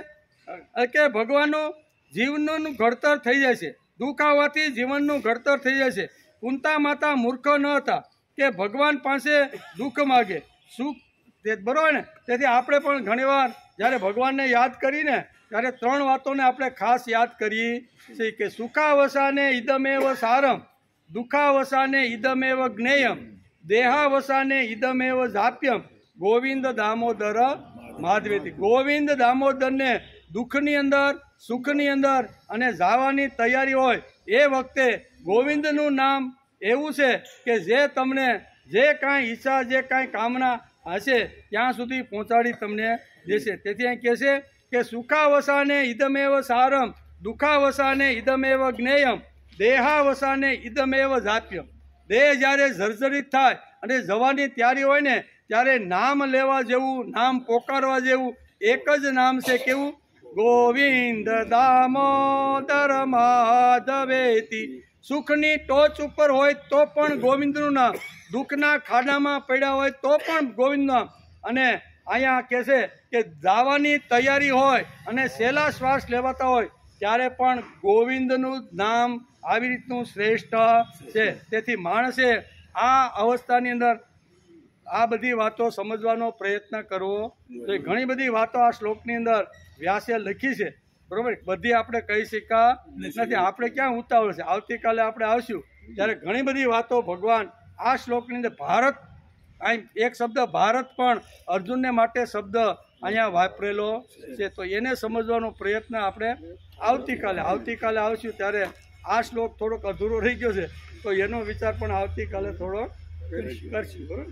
કે ભગવાનનું જીવનનું ઘડતર થઈ જાય છે, દુઃખ આવવાથી જીવનનું ઘડતર થઈ જાય છે. કુંતા માતા મૂર્ખ ન હતા કે ભગવાન પાસે દુઃખ માગે, સુખ બરોબર ને. તેથી આપણે પણ ઘણીવાર જ્યારે ભગવાનને યાદ કરીને ત્યારે 3 વાતોને આપણે ખાસ યાદ કરીએ છીએ કે સુખાવસાને ઇદમેવ સારમ, દુઃખાવસાને ઇદમેવ જ્ઞેયમ, દેહાવસાને ઇદમેવ જાપ્યમ, ગોવિંદ દામોદર માધવેતી. ગોવિંદ દામોદરને દુઃખની અંદર, સુખની અંદર અને જવાની તૈયારી હોય એ વખતે ગોવિંદનું નામ એવું છે કે જે તમને જે કાંઈ ઈચ્છા, જે કાંઈ કામના હશે ત્યાં સુધી પહોંચાડી તમને દેશે. તેથી અહીં કહે છે કે સુખાવસાને ઇદમેવ સારમ, દુઃખાવસાને ઇદમેવ જ્ઞેયમ, દેહાવસાને ઇદમેવ જાપ્યમ. દેહ જ્યારે જર્જરિત થાય અને જવાની તૈયારી હોય ને ત્યારે નામ લેવા જેવું, નામ પોકારવા જેવું એક જ નામ છે. કેવું? ગોવિંદ દામોદર માધવેતી. સુખની ટોચ ઉપર હોય તો પણ ગોવિંદનું નામ, દુઃખના ખાડામાં પડ્યા હોય તો પણ ગોવિંદનું નામ. અને અહીંયા કહે છે કે જવાની તૈયારી હોય અને સહેલા શ્વાસ લેવાતા હોય ત્યારે પણ ગોવિંદનું નામ આવી રીતનું શ્રેષ્ઠ છે. તેથી માણસે આ અવસ્થાની અંદર આ બધી વાતો સમજવાનો પ્રયત્ન કરવો જોઈએ. ઘણી બધી વાતો આ શ્લોકની અંદર વ્યાસે લખી છે, બરોબર. બધી આપણે કહી શકા નથી, આપણે ક્યાં ઉતાવળ છે. આવતીકાલે આપણે આવશું ત્યારે ઘણી બધી વાતો ભગવાન આ શ્લોકની અંદર ભારત, અહીં એક શબ્દ ભારત પણ અર્જુનને માટે શબ્દ અહીંયા વાપરેલો છે. તો એને સમજવાનો પ્રયત્ન આપણે આવતીકાલે આવશું ત્યારે આ શ્લોક થોડોક અધૂરો રહી ગયો છે તો એનો વિચાર પણ આવતીકાલે થોડો કરશું, બરાબર.